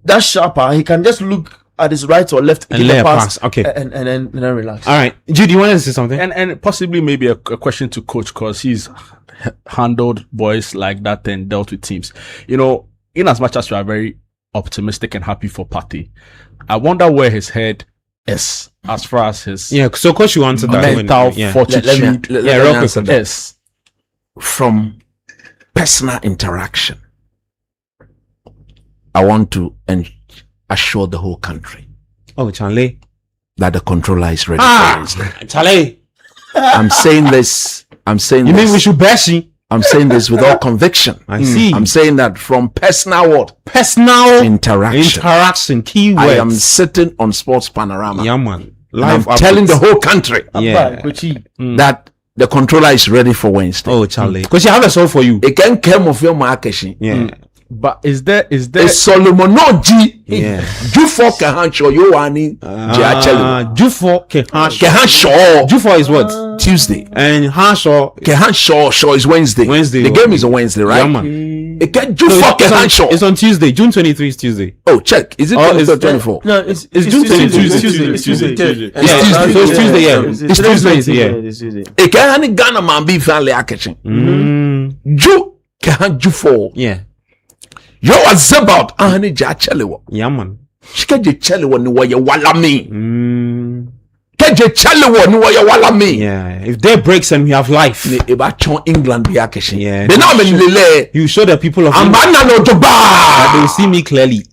that sharper, he can just look at his right or left and lay a pass. Okay, and then relax. All right, Jude, you want to say something? And possibly maybe a question to coach, because he's handled boys like that and dealt with teams. You know, in as much as we are very optimistic and happy for Partey, I wonder where his head is as far as his So coach, you answer that mental fortitude Let me answer that. is. From personal interaction, I want to assure the whole country Charlie, that the controller is ready for Wednesday. Charlie, I'm saying this. you mean we should bash him? I'm saying this with all conviction. I see. I'm saying that from personal interaction, keyword. I am sitting on Sports Panorama. Yeah, man. And I'm telling the whole country that the controller is ready for Wednesday. Oh, Charlie, because you have a soul for you. It can come of your marketing. Yeah. But is there Solomon no G? Yeah. Jufo Kehansho Yoani Jufo Kehansho. Jufo is what? Tuesday. And Hanshaw Kehansho is Wednesday. The game is on Wednesday, right? Yeah, man. It can Jufo Kehansho. It's on Tuesday. June 23 is Tuesday. Oh, check. Is it 24? No, it's June 23. It's Tuesday. Yeah, so it's Tuesday. Yeah, It's Tuesday. It can Ghana man be family action. Ju Kehanjufo. Yeah. Yo, what's about Ahani Jachelewo? Yeah, man. Shikeje Chelewo ni waya wala me. Keje Chelewo ni waya wala me. Yeah. If day breaks and we have life. Ni ebachon England be akeshi. Yeah. Be now me lele. You show the people of Ambana no toba. that they will see me clearly.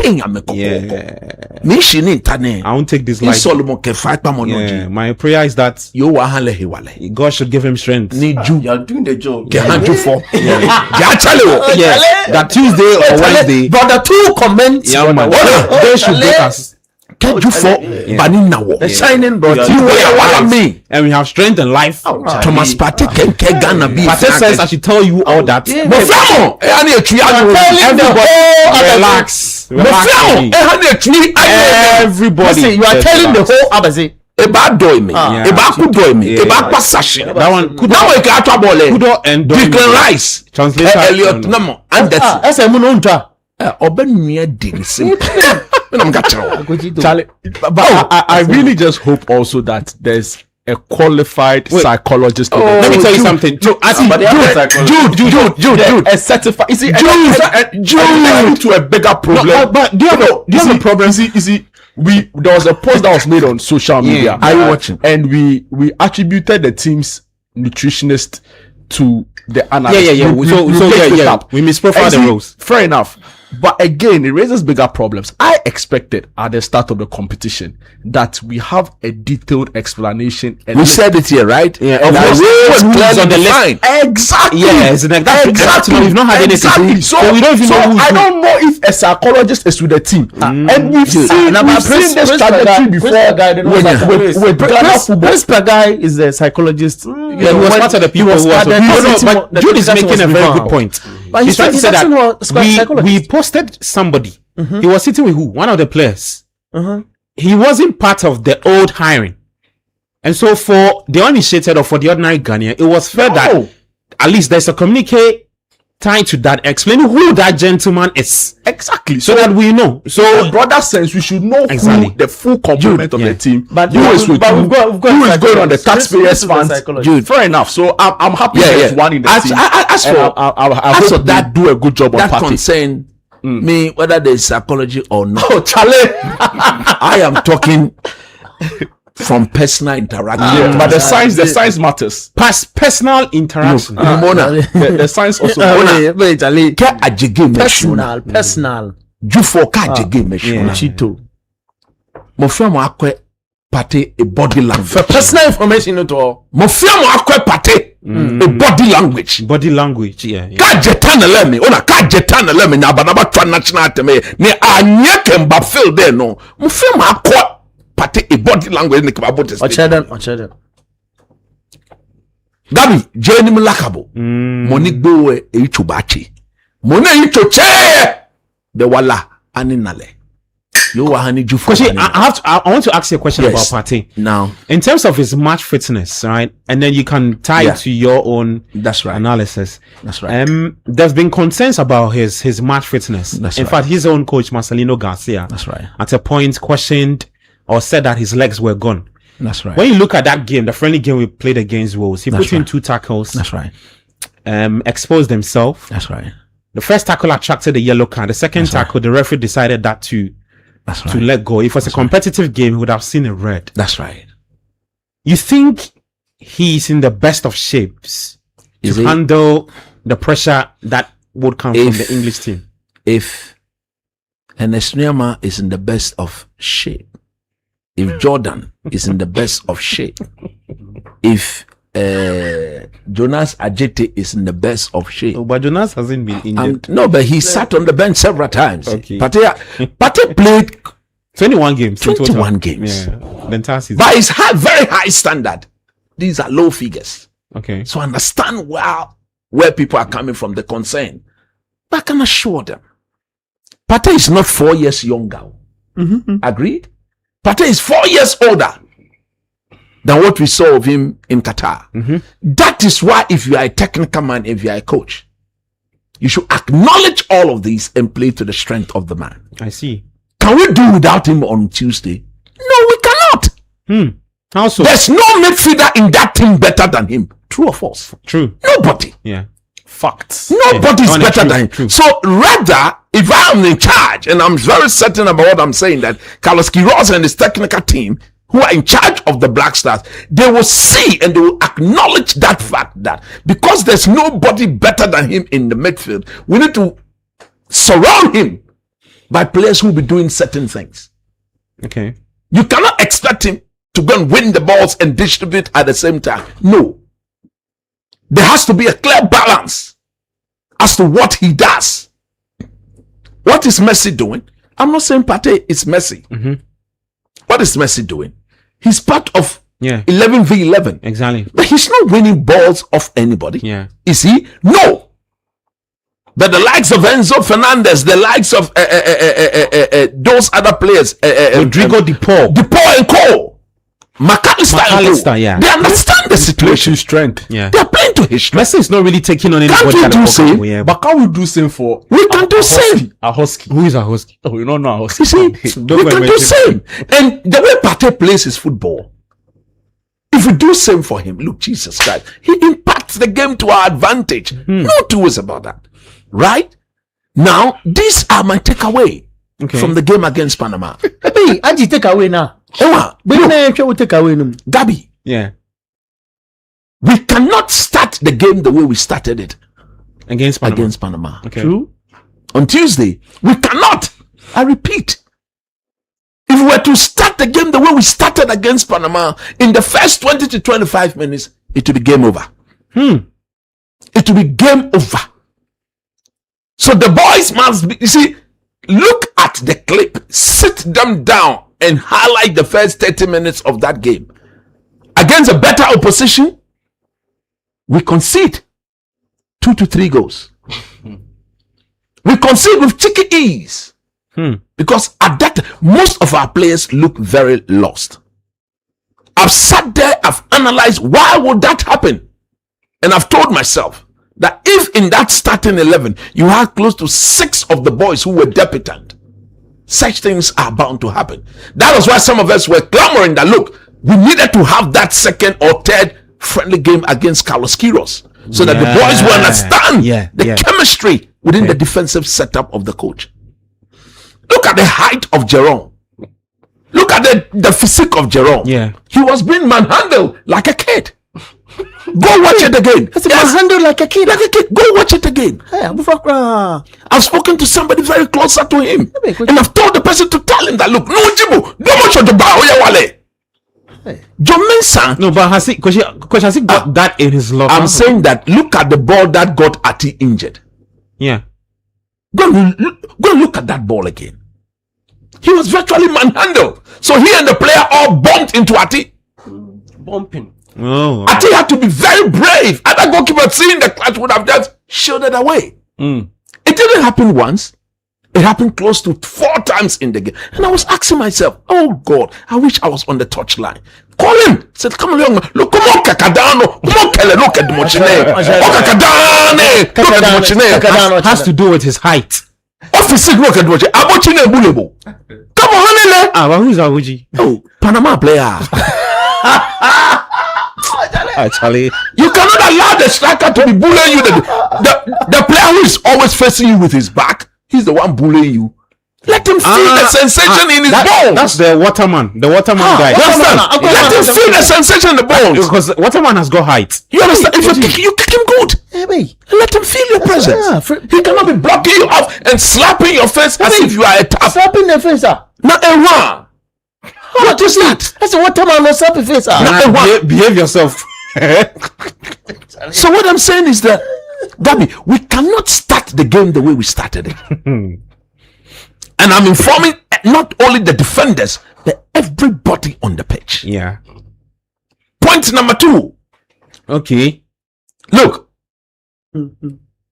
Yeah. Me shi ni intane. I won't take this life. Solomon ke fight pa monoji. Yeah. My prayer is that Yo wahale he wale. God should give him strength. Ni ju. You're doing the job. Kehanjufo. Jachelewo. Yeah. That Tuesday or Wednesday. But the two comments. Yeah, man. They should break us. Kehanjufo. Banina wo. The shining brother. You waya wala me. And we have strength and life. Thomas Partey ke Ghana be. Partey says I should tell you all that. Moframo. Ehani etwi anu. Relax. Moframo. Ehani etwi anu. Everybody. Listen, you are telling the whole Abazi. Eba doy me. Eba ku doy me. Eba pasashi. That one could Now we can talk about Kudo and Declan Rice. Translator. Elliot Namo. Anderson. Ese mu no ntwa. Obenua dig sim. I'm Charlie, but I really just hope also that there's a qualified psychologist. Let me tell you something. Jude, a certified. You see, Jude to a bigger problem. But do you have a problem? You see, there was a post that was made on social media. Are you watching? And we attributed the team's nutritionist to the analyst. Yeah. We misprofiled the roles. Fair enough. But again, it raises bigger problems. I expected at the start of the competition that we have a detailed explanation. And we said it here, right? Yeah, and the rules on the list. Exactly. Yeah, it's like that. Exactly. We've not had anything. So we don't even know I don't know if a psychologist is with the team. And we've seen this trajectory before with Ghana football. Principal guy is the psychologist. Yeah, he was part of the people who was. But Jude is making a very good point. But he's trying to say that we posted somebody. He was sitting with who? One of the players. He wasn't part of the old hiring. And so for the uninitiated or for the ordinary Ghanaian, it was fair that at least there's a communique tied to that, explaining who that gentleman is. Exactly. So that we know. So in a broader sense, we should know who the full complement of the team. But who is with we've got who is going on the taxpayers' funds. Jude, fair enough. So I'm happy there's one in the team. I hope that do a good job on that Partey. concern me whether there's psychology or not. Oh, Charlie. I am talking from personal interaction. But the science matters. past personal interaction. The science also. personal. Jufo ka jege meshuna. Chito. Mofiamo akwe Partey a body language. For personal information at all. Mofiamo akwe Partey a body language. Body language, yeah. Ka jetana leme, ona ka jetana leme na banaba twa national teme. Ne anya kemba feel there no. Mofiamo akwe Partey a body language ne keba bote. Ochedan. Gabi, jeni mulakabo. Moni gbewe e chubachi. Moni ichoche. De wala aninale. You were honey you for I want to ask you a question about Partey. Now, in terms of his match fitness, right? And then you can tie it to your own analysis. That's right. There's been concerns about his match fitness. In fact, his own coach, Marcelino Garcia, at a point questioned or said that his legs were gone. That's right. When you look at that game, the friendly game we played against Wolves, he put in 2 tackles. That's right. Exposed himself. That's right. The first tackle attracted a yellow card. The second tackle, the referee decided that to let go. If it was a competitive game, he would have seen a red. That's right. You think he's in the best of shapes to handle the pressure that would come from the English team? If Enesniama is in the best of shape, if Jordan is in the best of shape, if Jonas Ajete is in the best of shape. Oh, but Jonas hasn't been injured. No, but he sat on the bench several times. Okay. Partey played 21 games. 21 games. Yeah. The entire season. But it's very high standard. These are low figures. Okay. So understand where people are coming from, the concern. But I can assure them, Partey is not 4 years younger. Mm-hmm. Agreed? Partey is 4 years older than what we saw of him in Qatar. Mm-hmm. That is why if you are a technical man, if you are a coach, you should acknowledge all of these and play to the strength of the man. I see. Can we do without him on Tuesday? No, we cannot. How so? There's no midfielder in that team better than him. True or false? True. Nobody. Yeah. Facts. Nobody's better than him. True. So rather, if I am in charge, and I'm very certain about what I'm saying, that Carlos Queiroz and his technical team who are in charge of the Black Stars, they will see and they will acknowledge that fact that because there's nobody better than him in the midfield, we need to surround him by players who will be doing certain things. Okay. You cannot expect him to go and win the balls and distribute at the same time. No. There has to be a clear balance as to what he does. What is Messi doing? I'm not saying Partey is Messi. Mm-hmm. What is Messi doing? He's part of 11v11. Exactly. But he's not winning balls off anybody. Yeah. Is he? No. But the likes of Enzo Fernandez, the likes of those other players, Rodrigo De Paul and Co. McAllister, yeah. They understand the situation. Strength. Yeah. They're playing to his strength. Messi is not really taking on anybody. Can't we do same? Yeah. But can we do same for? We can do same. A husky. Who is a husky? Oh, you don't know a husky. You see, we can do same. And the way Partey plays his football, if we do same for him, look, Jesus Christ, he impacts the game to our advantage. No two ways about that. Right? Now, these are my takeaway from the game against Panama. Hey, Angie, take away now. Gabby. Yeah. We cannot start the game the way we started it against Panama. Okay. True. On Tuesday, we cannot. I repeat. If we were to start the game the way we started against Panama, in the first 20 to 25 minutes, it will be game over. It will be game over. So the boys must be, you see, look at the clip, sit them down and highlight the first 30 minutes of that game. Against a better opposition, we concede 2 to 3 goals. We concede with cheeky ease. Because at that, most of our players look very lost. I've sat there, I've analyzed why would that happen? And I've told myself that if in that starting 11, you had close to 6 of the boys who were debutant, such things are bound to happen. That was why some of us were clamoring that, look, we needed to have that second or third friendly game against Carlos Queiroz so that the boys will understand the chemistry within the defensive setup of the coach. Look at the height of Jerome. Look at the physique of Jerome. Yeah. He was being manhandled like a kid. Go watch it again. Manhandled like a kid. Like a kid. Go watch it again. Hey, I've spoken to somebody very closer to him. And I've told the person to tell him that, look, no, Jibu, don't watch the bar. John Mensah. No, but has he got that in his locker? I'm saying that look at the ball that got Ati injured. Yeah. Go and look at that ball again. He was virtually manhandled. So he and the player all bumped into Ati. Bumping. Oh. Ati had to be very brave. Other goalkeeper seeing the clutch would have just shielded away. It didn't happen once. It It happened close to 4 times in the game. And I was asking myself, oh God, I wish I was on the touchline. Call him. Said, come on, young man. Look, come on, Kakadano. Come on, Kele, look at the Mochine. Kakadano has to do with his height. Officer, look at the Mochine. Abochine Bulebo. Come on, Hanele. Ah, who's Abuji? Oh, Panama player. Actually, you cannot allow the striker to be bullying you. The player who is always facing you with his back, he's the one bullying you. Let him feel the sensation in his bones. That's the Waterman. The Waterman guy. Let him feel the sensation in the bones. Because Waterman has got height. You understand? If you kick him good. Let him feel your presence. He cannot be blocking you off and slapping your face as if you are a tap. Slapping the face, sir. Not a one. What is that? That's a Waterman no slapping face, sir. Not a one. Behave yourself. So what I'm saying is that, Gabby, we cannot start the game the way we started it. And I'm informing not only the defenders, but everybody on the pitch. Yeah. Point number 2. Okay. Look,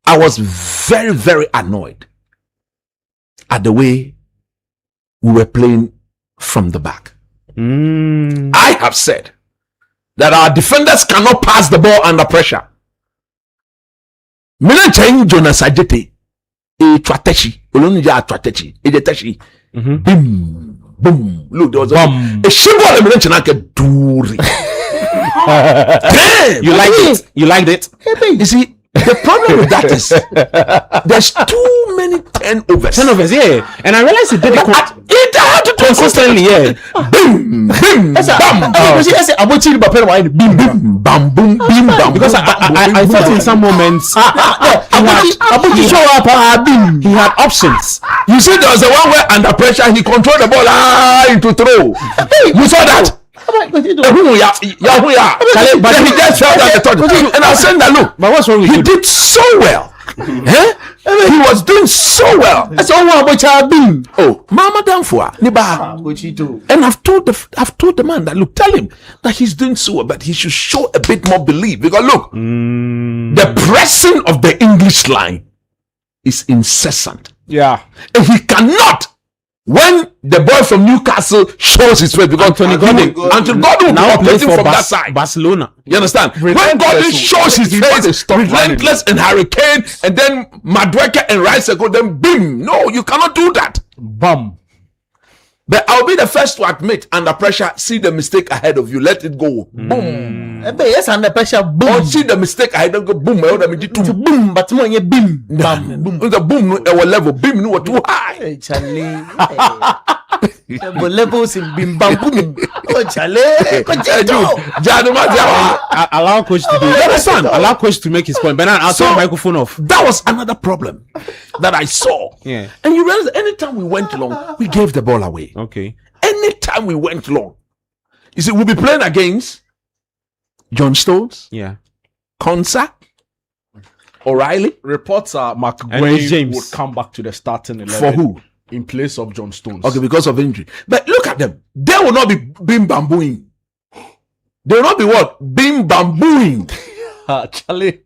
I was very, very annoyed at the way we were playing from the back. I have said that our defenders cannot pass the ball under pressure. Mina change Jonas Ajete. Tratechi. Olonija Tratechi. Ejetechi. Boom. Boom. Look, there was a symbol elimination like a duri. You liked it? You liked it? You see, the problem with that is there's too many turnovers. Turnovers, yeah. And I realized it did it had to consistently, yeah. Bim, bim, bam. Bam, bim, bam. Because I thought in some moments he had options. You see, there was the one where under pressure he controlled the ball into throw. You saw that? But he just fell down the touch. And I was saying that, look, but what's wrong with he you? did so well. He was doing so well. That's all about oh, Mama Danfua, and I've told the man that, look, tell him that he's doing so well, but he should show a bit more belief. Because look, the pressing of the English line is incessant. Yeah. And he cannot, when the boy from Newcastle shows his face, because Anthony Gordon now plays for that side. Barcelona. You understand? When Gordon shows his face, relentless and hurricane, and then Madueke and Rice go, then boom. No, you cannot do that. Bum. But I'll be the first to admit, under pressure, see the mistake ahead of you, let it go. Boom. Yes, under pressure, boom. Or see the mistake ahead of you, go boom. Boom, but more you boom. Bam. The boom, our level, beam, no, too high. Charlie. Levels in bim bam boom. Oh, Charlie. Allow coach to do. You understand? Allow coach to make his point. But I'll turn the microphone off. That was another problem that I saw. Yeah. And you realize anytime we went long, we gave the ball away. Okay. Anytime we went long, you see, we'll be playing against John Stones, Yeah. Konsa, O'Reilly. Reports are And McGuane James. would come back to the starting 11. For who? In place of John Stones. Okay, because of injury. But look at them. They will not be bim bambooing. They will not be what? Bim bambooing. Charlie.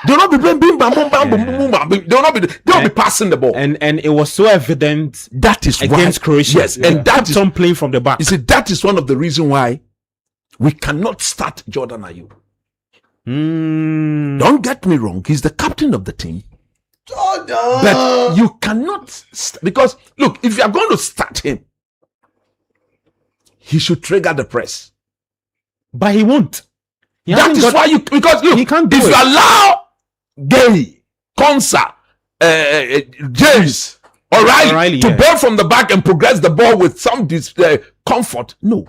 They will not be playing bim bam boom bam boom boom bam. They will not be. They will be passing the ball. And it was so evident That is against why, Croatia. Yes, and that kept is on playing from the back. You see, that is one of the reasons why we cannot start Jordan Ayew. Don't get me wrong, he's the captain of the team. But you cannot because look, if you are going to start him, he should trigger the press. But he won't. That is why you, because look, he can't do if it. you allow Gay, Konsa, James, O'Reilly to yeah. ball from the back and progress the ball with some comfort, no.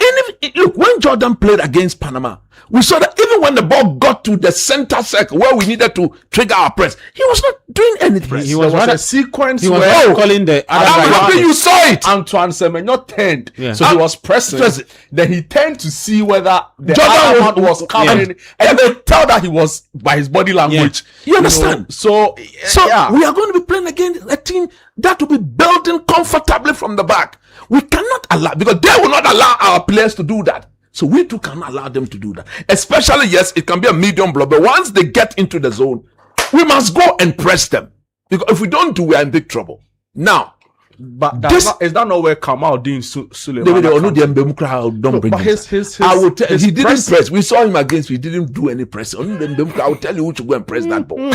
And look, when Jordan played against Panama, we saw that even when the ball got to the center circle where we needed to trigger our press, he was not doing anything. He was a sequence He was where calling the other I'm guy. happy you saw it. Antoine Semenyo turned. Yeah. So he was pressing. Then he turned to see whether the Jordan other man was coming. And they tell that he was by his body language. You understand? So yeah. we are going to be playing against a team that will be building comfortably from the back. We cannot allow, because they will not allow our players to do that. So we too cannot allow them to do that. Especially, yes, it can be a medium block, but once they get into the zone, we must go and press them. Because if we don't do, we are in big trouble. Now, But This- is that not where Kamaldeen Suleiman? David, don't bring but him. his I will tell his he didn't press- press. We saw him against. We didn't do any press. Only I will tell you who to go and press that ball.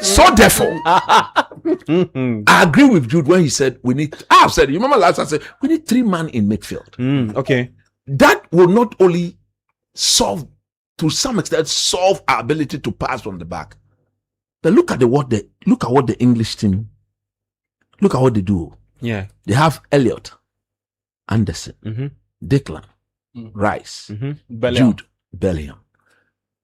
So therefore, I agree with Jude when he said we need. I've said. You remember last I said we need 3 men in midfield. Okay. That will not only solve, to some extent, solve our ability to pass from the back. But look at what the English team. Look at what they do. Yeah. They have Elliot, Anderson, Mm-hmm. Declan, Rice, Bellingham. Jude Bellingham.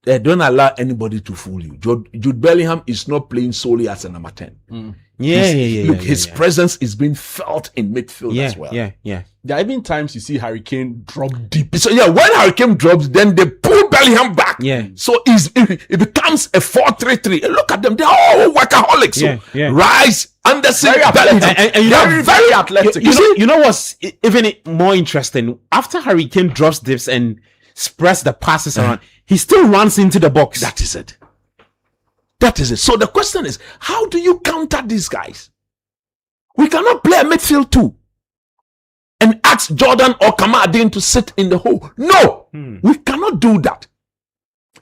They don't allow anybody to fool you. Jude Bellingham is not playing solely as a number 10. Look, his presence is being felt in midfield as well. Yeah. There are even times you see Harry Kane drop deep. So yeah, when Harry Kane drops, then they pull Bellingham back. Yeah. So it becomes a 4-3-3. And look at them; they're all workaholics. Yeah. Rice, Anderson, Very Bellingham, athletic. And you they're know, very athletic. You know what's even more interesting? After Harry Kane drops dips and spreads the passes around, he still runs into the box. That is it. That is it. So the question is, how do you counter these guys? We cannot play a midfield too and ask Jordan or Kamaldeen to sit in the hole. No, we cannot do that.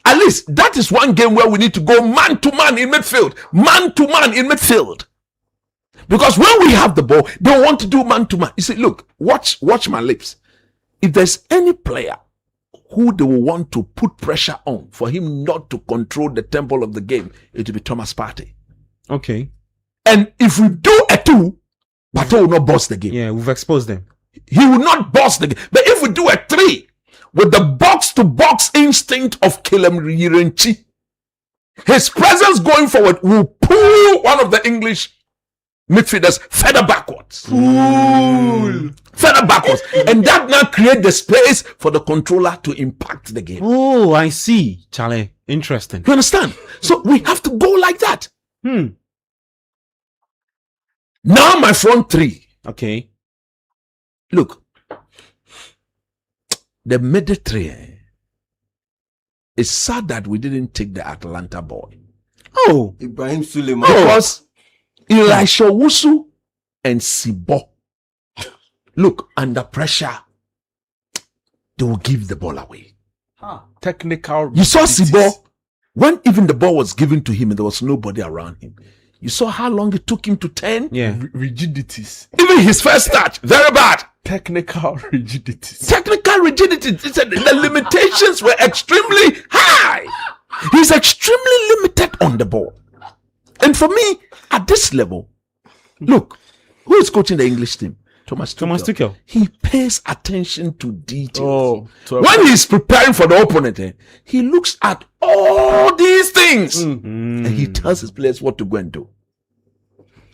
At least that is one game where we need to go man to man in midfield. Man to man in midfield. Because when we have the ball, they want to do man to man. You see, look, watch my lips. If there's any player who they will want to put pressure on for him not to control the tempo of the game, it will be Thomas Partey. Okay. And if we do a 2, Partey will not boss the game. Yeah, we've exposed them. He will not boss the game. But if we do a 3 with the box-to-box instinct of Kilem Yirenchi, his presence going forward will pull one of the English midfielders further backwards. Further backwards. And that now create the space for the controller to impact the game. Oh, I see, Charlie. Interesting. You understand? So we have to go like that. Now my front 3. Okay. Look, the middle 3. It's sad that we didn't take the Atalanta boy. Oh, Ibrahim Suleiman. Because Elisha Wusu and Sibo, look, under pressure, they will give the ball away. Technical. You saw Sibo, when even the ball was given to him and there was nobody around him. You saw how long it took him to turn? yeah. Rigidities. Even his first touch, very bad. Technical rigidities. Technical rigidity. The limitations were extremely high. He's extremely limited on the ball. And for me, at this level, look, who is coaching the English team? Thomas Tuchel. He pays attention to details. When he's preparing for the opponent, he looks at all these things and he tells his players what to go and do.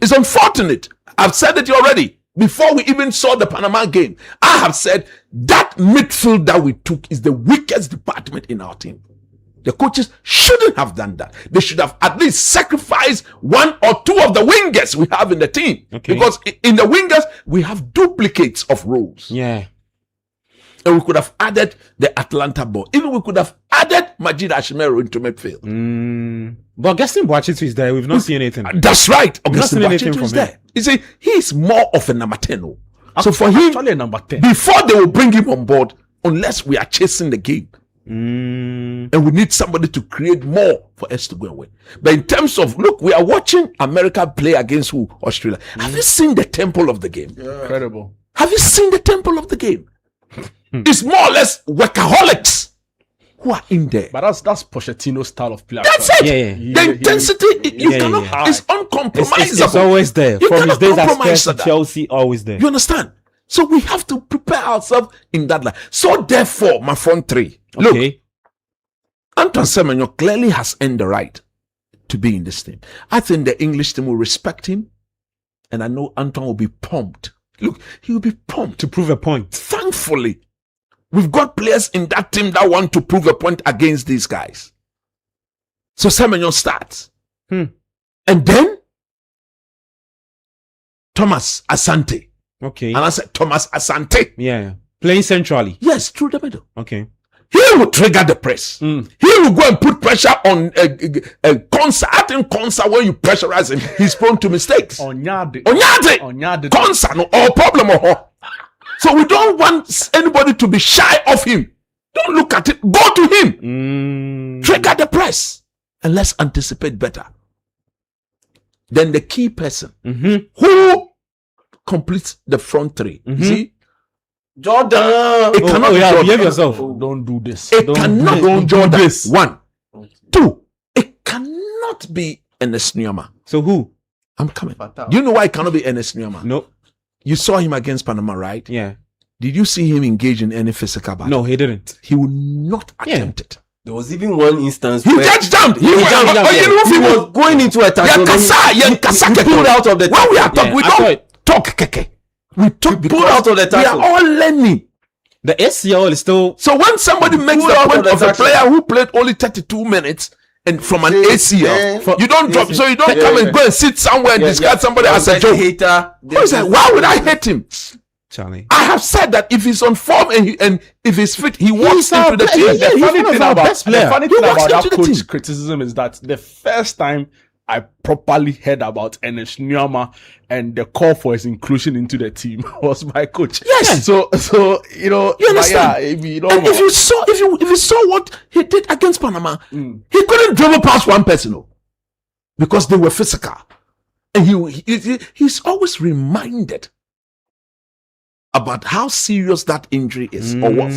It's unfortunate. I've said it already. Before we even saw the Panama game, I have said that midfield that we took is the weakest department in our team. The coaches shouldn't have done that. They should have at least sacrificed 1 or 2 of the wingers we have in the team. Okay. Because in the wingers, we have duplicates of roles. Yeah. And we could have added the Atlanta ball. Even we could have added Majid Ashimero into midfield. But Augustine Boachitu is there. We've not seen anything. That's right. We've not seen anything from is him. there. You see, he's more of a number 10. So for him, Actually, a number 10. before they will bring him on board, unless we are chasing the game. And we need somebody to create more for us to go away. But in terms of, look, we are watching America play against who? Australia. Have you seen the tempo of the game? Incredible. Have you seen the tempo of the game? It's more or less workaholics who are in there. But that's Pochettino's style of play. That's actually. it. Yeah. The intensity, you cannot, it's uncompromisable. It's always there. You From his cannot days at compromise Spurs to that. Chelsea, always there. You understand? So we have to prepare ourselves in that line. So therefore, my front 3. Look, Okay. Antoine Semenyo clearly has earned the right to be in this team. I think the English team will respect him. And I know Antoine will be pumped. Look, he will be pumped. To prove a point. Thankfully, we've got players in that team that want to prove a point against these guys. So Semenyo starts. And then Thomas Asante. Okay. And I said, Thomas Asante. Yeah. Playing centrally. Yes, through the middle. Okay. He will trigger the press. He will go and put pressure on a Konsa. I think Konsa, when you pressurize him, he's prone to mistakes. Onyade. Konsa, no, or problem or her. So we don't want anybody to be shy of him. Don't look at it. Go to him. Trigger the press. And let's anticipate better. Then the key person who completes the front three. See? Jordan. It cannot be Jordan. Behave yourself. Don't do this. It cannot be Jordan. 1. 2. It cannot be Ernest Nuama. So who? I'm coming. Do you know why it cannot be Ernest Nuama? No. You saw him against Panama, right? Yeah. Did you see him engage in any physical battle? No, he didn't. He would not attempt it. There was even one instance He where just jumped. He he was going into a tackle. He pulled out of the When we are tackle. talking, we don't talk keke. We talk He pulled out of the we tackle. are all learning. The ACL is still. So when somebody makes pulled the out point of of the a tackle. player who played only 32 minutes and from an ACL, you don't drop. So you don't Yeah, come yeah. and go and sit somewhere and discard somebody as a joke. Hater. Who is that? Why would I hate him? Charlie. I have said that if he's on form and if he's fit, he walks our into the player. team. Yeah, he's funny one of thing our about best player. the funny He thing walks about into that the coach team. criticism is that the first time I properly heard about Ernest Nuama and the call for his inclusion into the team was my coach. Yes. So you know, You understand? Yeah, you know, And if you saw what he did against Panama, he couldn't dribble past one person, no, because they were physical, and he's always reminded about how serious that injury is or was.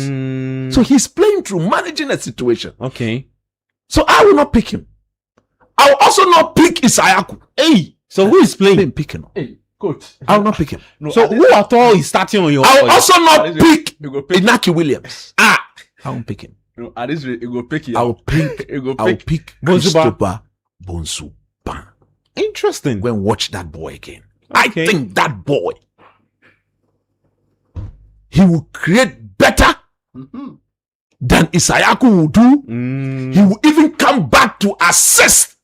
So he's playing through managing a situation. Okay. So I will not pick him. I will also not pick Isayaku. Hey. So who is playing? Pick him. hey, coach. I will not pick him. No, So who at all is starting on your? I will also not pick You go pick. Inaki Williams. I won't pick him. No, at this rate, you go pick. I will pick. You go I will pick. pick Bonsuba. Christopher Bonsuba. Interesting. Go and watch that boy again. I Okay. think that boy, he will create better than Isayaku will do. He will even come back to assist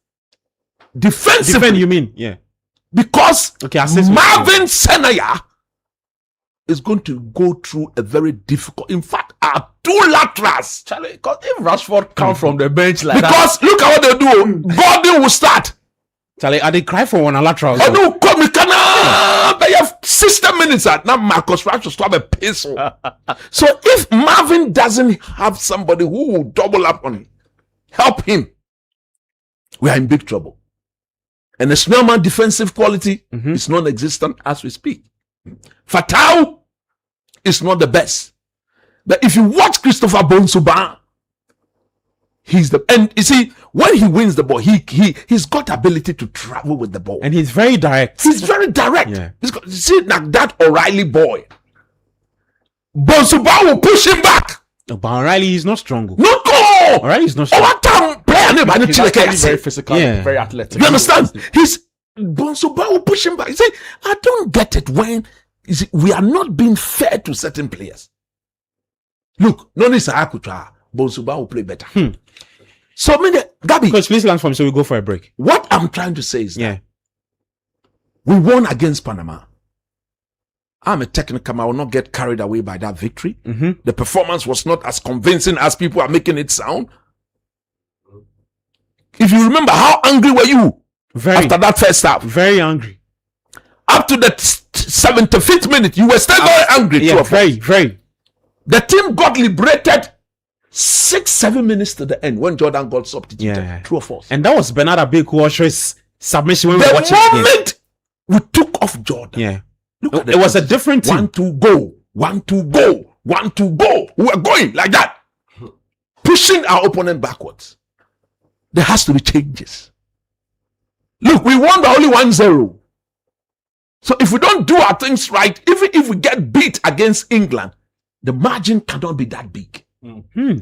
defensively Defend, you mean? Yeah. because Okay, assist. Marvin Senaya is going to go through a very difficult. In fact, our 2 laterals. Charlie, because if Rashford come from the bench like that, Because look at what they do. Gordon will start. Charlie, are they cry for one lateral? I do come they have 60 minutes at now. Marcus Rashford to have a pencil. So if Marvin doesn't have somebody who will double up on him, help him, we are in big trouble. And the Snellman defensive quality is non-existent as we speak. Fatau is not the best. But if you watch Christopher Bonsuba, and you see, when he wins the ball, he's got ability to travel with the ball. And he's very direct. He's very direct. Yeah. You see, like that O'Reilly boy. Bonsuba will push him back. But O'Reilly, he's not strong. No go. O'Reilly is not Oh, strong. what time player name? I need he's to like actually very it. physical, Yeah. very athletic. You understand? Bonsuba will push him back. You see, I don't get it when you see, we are not being fair to certain players. Look, no need Sahakutra. Bonsuba will play better. So, Gabi, Coach, please land for me so we go for a break. what I'm trying to say is that Yeah. we won against Panama. I'm a technical. I will not get carried away by that victory. The performance was not as convincing as people are making it sound. If you remember, how angry were you Very, after that first half? very angry. Up to the 75th minute, you were still very angry. Yeah, true or false? very. The team got liberated 6-7 minutes to the end when Jordan got substituted. Yeah. True or false? And that was Bernard Abekwosho's submission when we were The watching the game. moment we took off Jordan, Yeah. look at It was a different team. 1-2 go, 1-2 go, 1-2 go. We were going like that, pushing our opponent backwards. There has to be changes. Look, we won by only 1-0. So if we don't do our things right, even if we get beat against England, the margin cannot be that big.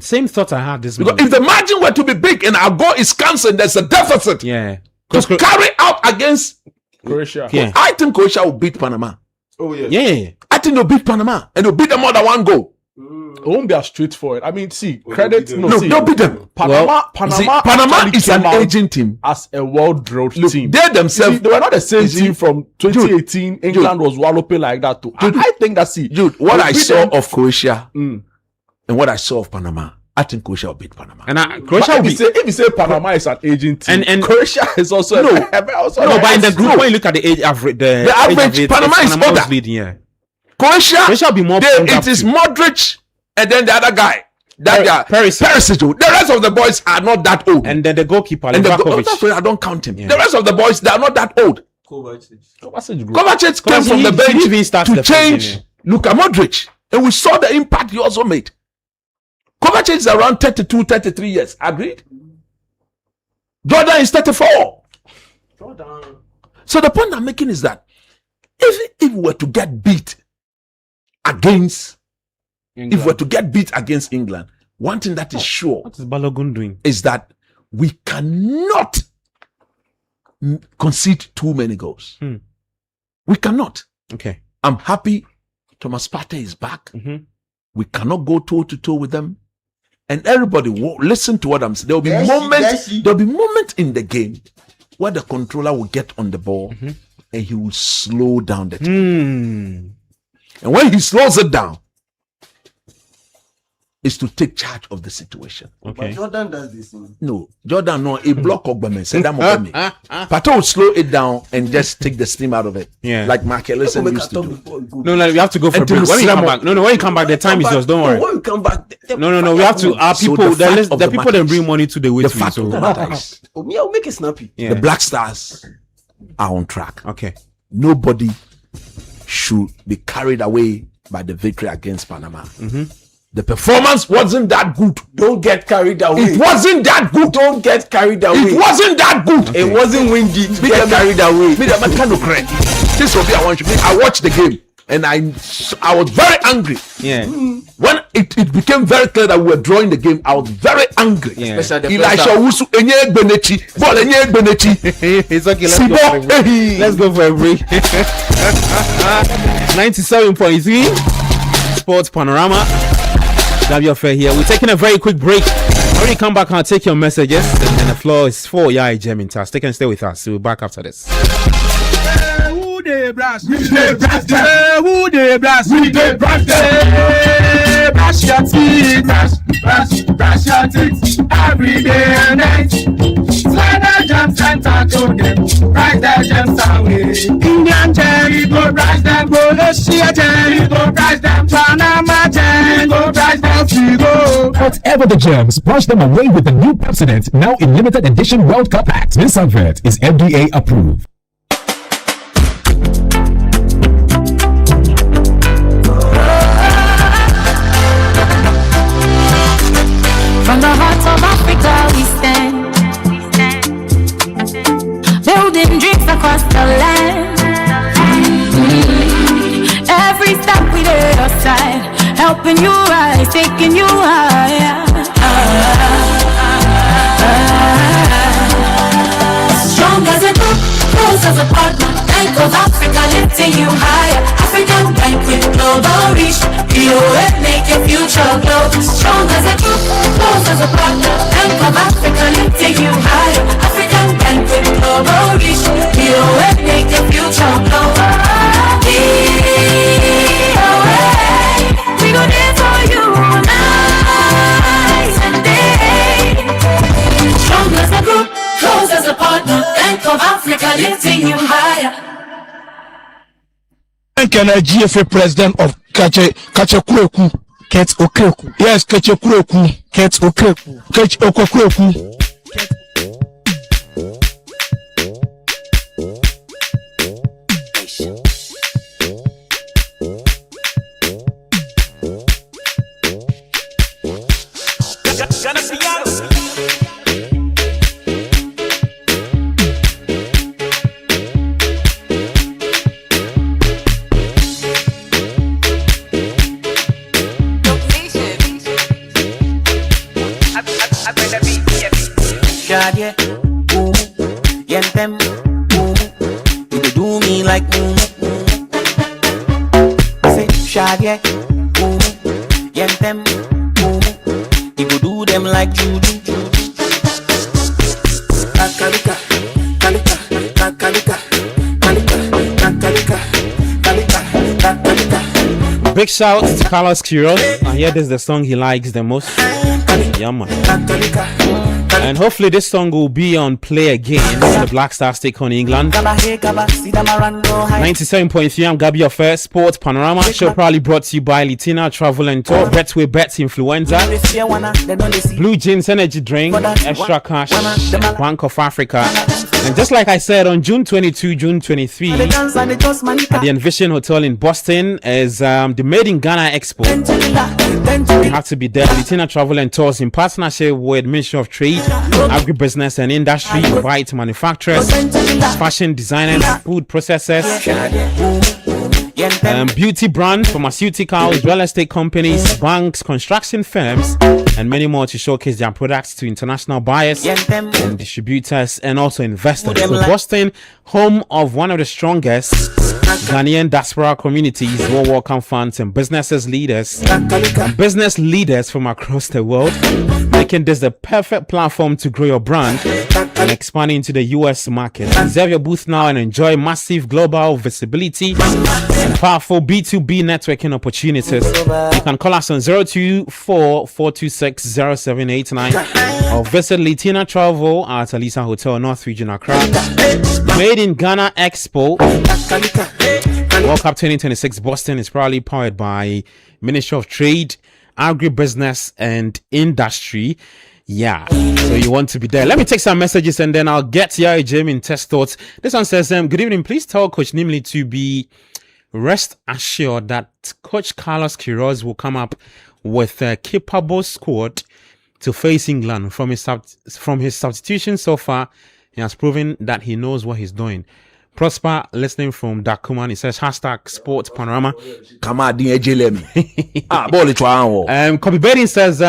Same thought I had this Because morning. if the margin were to be big and our goal is cancelled, there's a deficit Yeah. to carry out against. Croatia. Yeah. I think Croatia will beat Panama. Oh yeah. Yeah. I think they'll beat Panama and they'll beat them more than 1 goal. It won't be as straightforward. I mean, see, credit. beat them. No, see, they'll beat them. Panama See, Panama actually is an came out aging team. as a well-drilled Look, team. they You see, themselves. they were not the same You see, team from 2018. England was walloping like that too. I think that Jude, what we I beat saw them. of Croatia and what I saw of Panama, I think Croatia will beat Panama. And Croatia will be. If you say Panama is an aging team, And Croatia is also no, but in the group when you look at the age average, the average, Panama is older. leading, yeah. Croatia will be more. It is Modric and then the other guy. Perisic. The rest of the boys are not that old. And then the goalkeeper, and I don't count him. Yeah. The rest of the boys, they are not that old. Kovacic came from the bench to change Luka Modric. And we saw the impact he also made. Kovacic is around 32, 33 years. Agreed? Jordan is 34. So the point I'm making is that if we were to get beat against England, one thing that is sure, what is Balogun doing? Is that we cannot concede too many goals. We cannot. Okay. I'm happy Thomas Partey is back. We cannot go toe to toe with them. And everybody listen to what I'm saying. There will be moments in the game where the controller will get on the ball and he will slow down the team. And when he slows it down, is to take charge of the situation. Okay. But Jordan does this. No, Jordan a block of Ogbamen said that Pato will slow it down and just take the steam out of it. Yeah. Like Mark Ellison used to do. No, we have to go for a break. When you come back, when you come back, the time is yours. Don't worry. When you come back, no, we have to. Our people, the people that bring money to the way. I'll make it snappy. Yeah. The Black Stars are on track. Okay. Nobody should be carried away by the victory against Panama. The performance wasn't that good. Don't get carried away. It wasn't that good. Don't get carried away. It wasn't that good. Okay. It wasn't windy. Get carried away. This will be I watched the game and I was very angry. Yeah. When it became very clear that we were drawing the game, I was very angry. Yeah. Elisha Wusu enye Benechi. Ball enye Benechi. It's okay. Let's go for a break. 97.3 Sports Panorama. W Fair here. We're taking a very quick break. When we come back, I'll take your messages. And then the floor is for Yai Jemintas. Stay and stay with us. We'll be back after this. Who they brush? Who they brush? Who they brush? Who they brush? Brush your teeth. Brush your teeth every day and night. Slide the jump center to them. Brush the gems away. Indian cherry go brush them. Asia cherry go brush them. Panama cherry go brush them. Whatever the germs, brush them away with the new Pepsodent, now in limited edition World Cup packs. This advert is FDA approved. From the heart of Africa we stand, building dreams across the land. Every step we lay aside, helping you rise, taking you higher. Strong as a group, close as a partner. Bank of Africa lifting you higher. African Bank with global reach. POA make your future glow. Strong as a group, close as a partner. Bank of Africa lifting you higher. African Bank with global reach. POA make your future glow. We go there for you night and day. Strong as a group, close as a partner. Bank of Africa lifting you higher. GFA president of Kachekureku, Ket Okreku. Yes, Kachekureku, Ket Okreku, Ket Okreku. Shaggy, boom, yentem, boom. He go do them like juju. Kakalika, kalika, kakalika, kalika, kakalika, kalika, kakalika. Big shout to Carlos Quiroz. I hear this is the song he likes the most. Yeah, man. And hopefully this song will be on play again when the Black Stars take on England. 97.3, I'm Gabi Affair, Sports Panorama. Show probably brought to you by Litina Travel and Tour, Betway Bets Influenza, Blue Jeans Energy Drink, Extra Cash, Bank of Africa. And just like I said, on June 22, June 23, at the Envision Hotel in Boston is the Made in Ghana Expo. You have to be there. Litina Travel and Tours in partnership with Ministry of Trade, Agribusiness and Industry, invite manufacturers, fashion designers, food processors, beauty brand, pharmaceuticals, real estate companies, banks, construction firms, and many more to showcase their products to international buyers and distributors and also investors. So Boston, home of one of the strongest Ghanaian diaspora communities, will welcome fans and business leaders from across the world, making this the perfect platform to grow your brand and expand into the US market. Reserve your booth now and enjoy massive global visibility and powerful B2B networking opportunities. You can call us on 024-426-0789 or visit Litina Travel at Alisa Hotel, North Region, Accra. Made in Ghana Expo World Cup 2026 Boston is proudly powered by Ministry of Trade, Agribusiness and Industry. Yeah, so you want to be there. Let me take some messages and then I'll get to Jim in test thoughts. This one says, good evening. Please tell Coach Nimley to be rest assured that Coach Carlos Queiroz will come up with a capable squad to face England. From his substitution so far, he has proven that he knows what he's doing. Prosper, listening from Dakuman, he says hashtag Sports Panorama. Come on, Kobe Bedin says,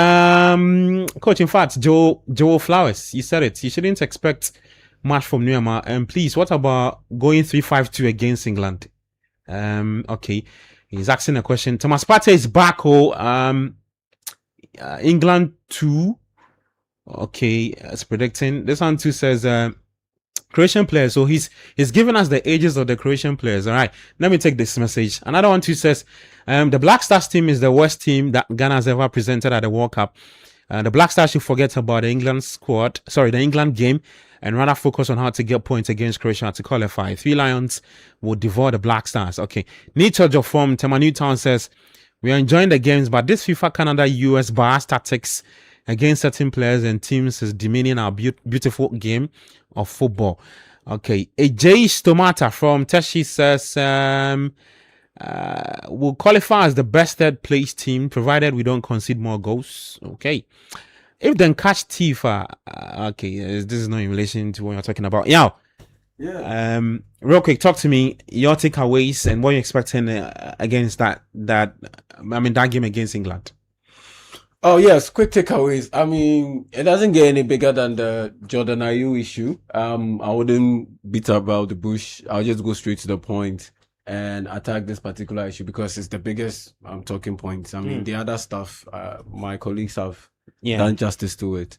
Coach, in fact, Joe Flowers, you said it. You shouldn't expect much from Newham. And please, what about going 3-5-2 against England? Okay, he's asking a question. Thomas Partey is back. England 2. Okay, it's predicting. This one too says Croatian players. So he's given us the ages of the Croatian players. All right, let me take this message. Another one too says the Black Stars team is the worst team that Ghana has ever presented at the World Cup. The Black Stars should forget about the the England game, and rather focus on how to get points against Croatia to qualify. 3 Lions will devour the Black Stars. Okay, need change of form. Tema Newtown says we are enjoying the games, but this FIFA Canada US bias tactics against certain players and teams is demeaning our beautiful game of football. Okay, AJ Stomata from Teshi says will qualify as the best third place team provided we don't concede more goals. Okay, if then catch Tifa, okay, this is not in relation to what you're talking about. Yeah. Real quick, talk to me your takeaways and what you're expecting against that game against England. Oh yes, quick takeaways. I mean, it doesn't get any bigger than the Jordan Ayew issue. I wouldn't beat about the bush. I'll just go straight to the point and attack this particular issue because it's the biggest talking point. I mean, the other stuff, my colleagues have done justice to it,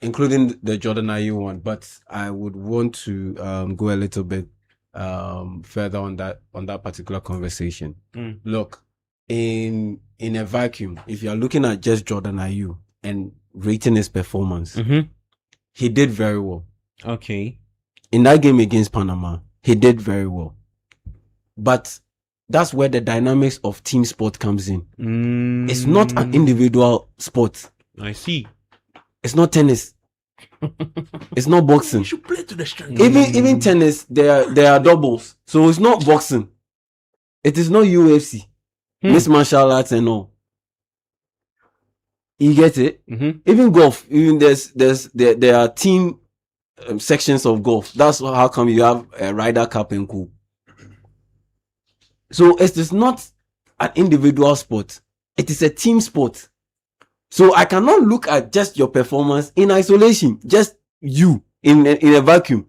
including the Jordan Ayew one. But I would want to go a little bit further on that particular conversation. Look, in a vacuum, if you're looking at just Jordan Ayew and rating his performance, he did very well. Okay. In that game against Panama, he did very well. But that's where the dynamics of team sport comes in. It's not an individual sport. I see. It's not tennis. It's not boxing. You should play to the strength. Even tennis, there are doubles. So it's not boxing. It is not UFC. Mixed martial arts and all. You get it? Even golf, even there are team sections of golf. That's how come you have a Ryder Cup and Co. So it is not an individual sport. It is a team sport. So I cannot look at just your performance in isolation, just you in a vacuum.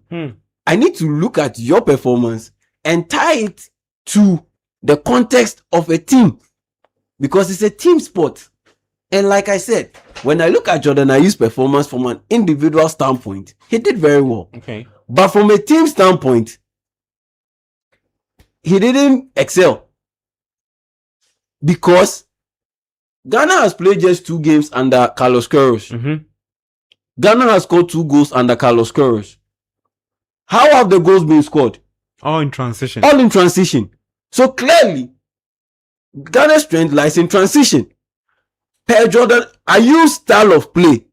I need to look at your performance and tie it to the context of a team, because it's a team sport. And like I said, when I look at Jordan Ayew's performance from an individual standpoint, he did very well. Okay. But from a team standpoint, he didn't excel, because Ghana has played just 2 games under Carlos Queiroz. Ghana has scored 2 goals under Carlos Queiroz. How have the goals been scored? All in transition. All in transition. So clearly, Ghana's strength lies in transition. Per Jordan, Ayew's style of play,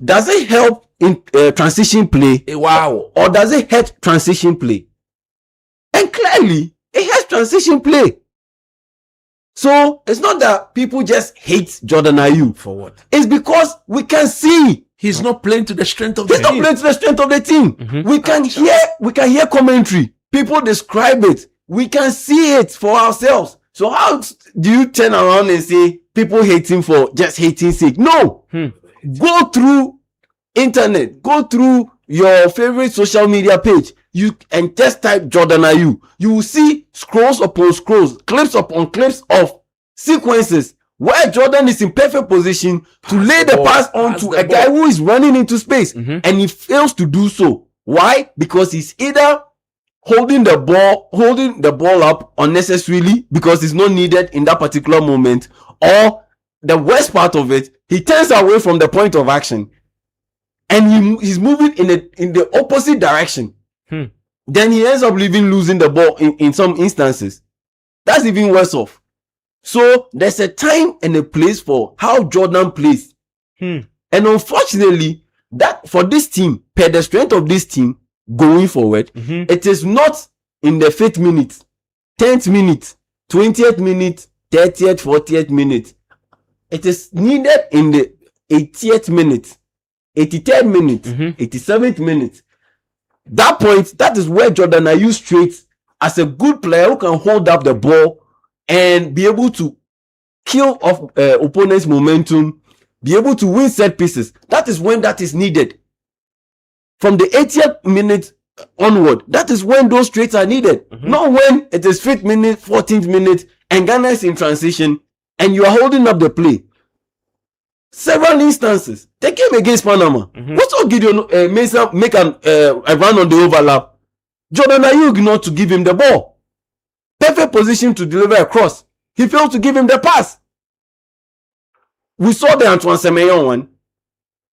does it help in transition play? Wow. Or does it hurt transition play? And clearly, it has transition play. So it's not that people just hate Jordan Ayew. For what? It's because we can see he's not playing to the strength of the team. He's not playing to the strength of the team. We can hear commentary. People describe it. We can see it for ourselves. So how do you turn around and say people hate him for just hating sake? No. Go through internet. Go through your favorite social media page. And just type Jordan Ayew. You will see scrolls upon scrolls, clips upon clips of sequences where Jordan is in perfect position to lay the pass on to a guy who is running into space, and he fails to do so. Why? Because he's either holding the ball up unnecessarily because it's not needed in that particular moment, or the worst part of it, he turns away from the point of action and he's moving in the opposite direction. Then he ends up losing the ball in some instances. That's even worse off. So there's a time and a place for how Jordan plays. And unfortunately, that for this team, per the strength of this team going forward, it is not in the 5th minute, 10th minute, 20th minute, 30th, 40th minute. It is needed in the 80th minute, 83rd minute, 87th minute. That point, that is where Jordan Ayew straight as a good player who can hold up the ball and be able to kill off opponent's momentum, be able to win set pieces. That is when that is needed. From the 80th minute onward, that is when those traits are needed. Not when it is 5th minute, 14th minute, and Ghana is in transition, and you are holding up the play. Several instances. They came against Panama. What saw Gideon Mensah make a run on the overlap? Jordan Ayew ignored to give him the ball. Perfect position to deliver a cross. He failed to give him the pass. We saw the Antoine Semenyo one.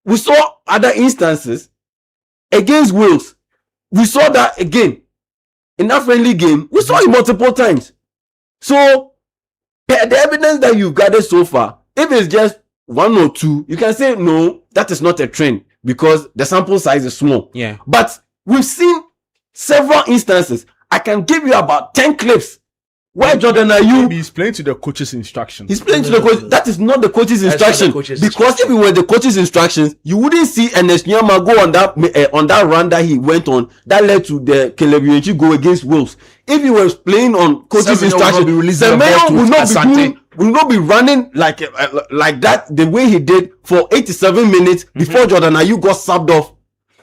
We saw other instances against Wales. We saw that again in that friendly game. We saw it multiple times. So, the evidence that you've gathered so far, if it's just 1 or 2, you can say no, that is not a trend because the sample size is small. Yeah. But we've seen several instances. I can give you about 10 clips where Jordan Ayew, he's playing to the coach's instructions. He's playing to the coach. That is not the coach's instruction. Because if it were the coach's instructions, you wouldn't see Ernest Nyama go on that run that he went on that led to the Kelebianchi goal against Wolves. If he was playing on coach's instructions, Semenyo will not be running like that the way he did for 87 minutes before Jordan Ayew got subbed off,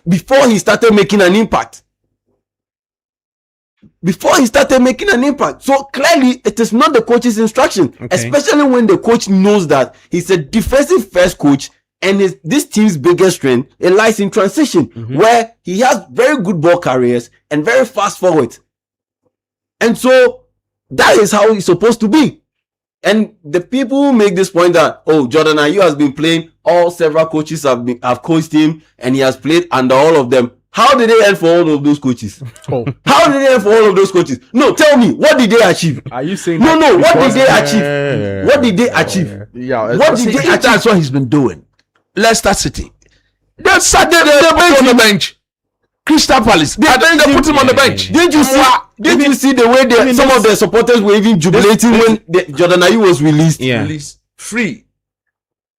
before he started making an impact. So clearly, it is not the coach's instruction, especially when the coach knows that he's a defensive first coach and this team's biggest strength, it lies in transition, where he has very good ball carriers and very fast forward. And so that is how it's supposed to be. And the people who make this point that, Jordan Ayew has been playing, several coaches have coached him and he has played under all of them. How did they end for all of those coaches? How did they end for all of those coaches? No, tell me, what did they achieve? Are you saying what did they achieve? What did they achieve? What did they achieve? That's what he's been doing. Leicester City. They put him on the bench. Crystal Palace. They put him on the bench. Did you see the way some of the supporters were even jubilating when Jordan Ayew was released? Yeah. Released. Free.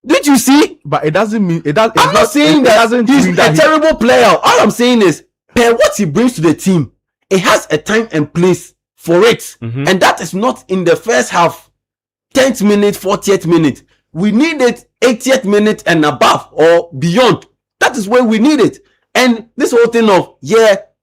Did you see? But it doesn't mean it does. I'm not saying that he's a terrible player. All I'm saying is, what he brings to the team, it has a time and place for it, and that is not in the first half, 10th minute, 40th minute. We need it 80th minute and above or beyond. That is where we need it. And this whole thing of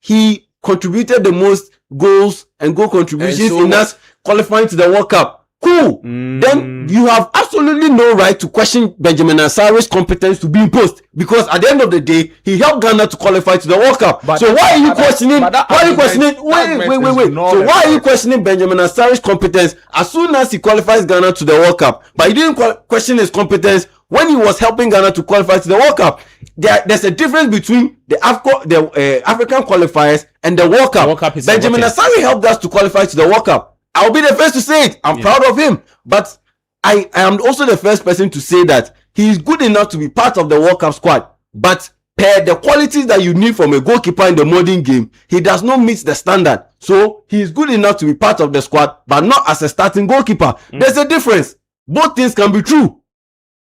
he contributed the most goals and goal contributions in us qualifying to the World Cup. Cool. Then you have absolutely no right to question Benjamin Asari's competence to be imposed, because at the end of the day, he helped Ghana to qualify to the World Cup. So why are you questioning? Why are you questioning? Wait. So why are you questioning Benjamin Asari's competence as soon as he qualifies Ghana to the World Cup? But you didn't question his competence when he was helping Ghana to qualify to the World Cup. There's a difference between the African qualifiers and the World Cup. Benjamin Asari helped us to qualify to the World Cup. I'll be the first to say it. I'm proud of him. But I am also the first person to say that he is good enough to be part of the World Cup squad. But per the qualities that you need from a goalkeeper in the modern game, he does not meet the standard. So he is good enough to be part of the squad, but not as a starting goalkeeper. There's a difference. Both things can be true.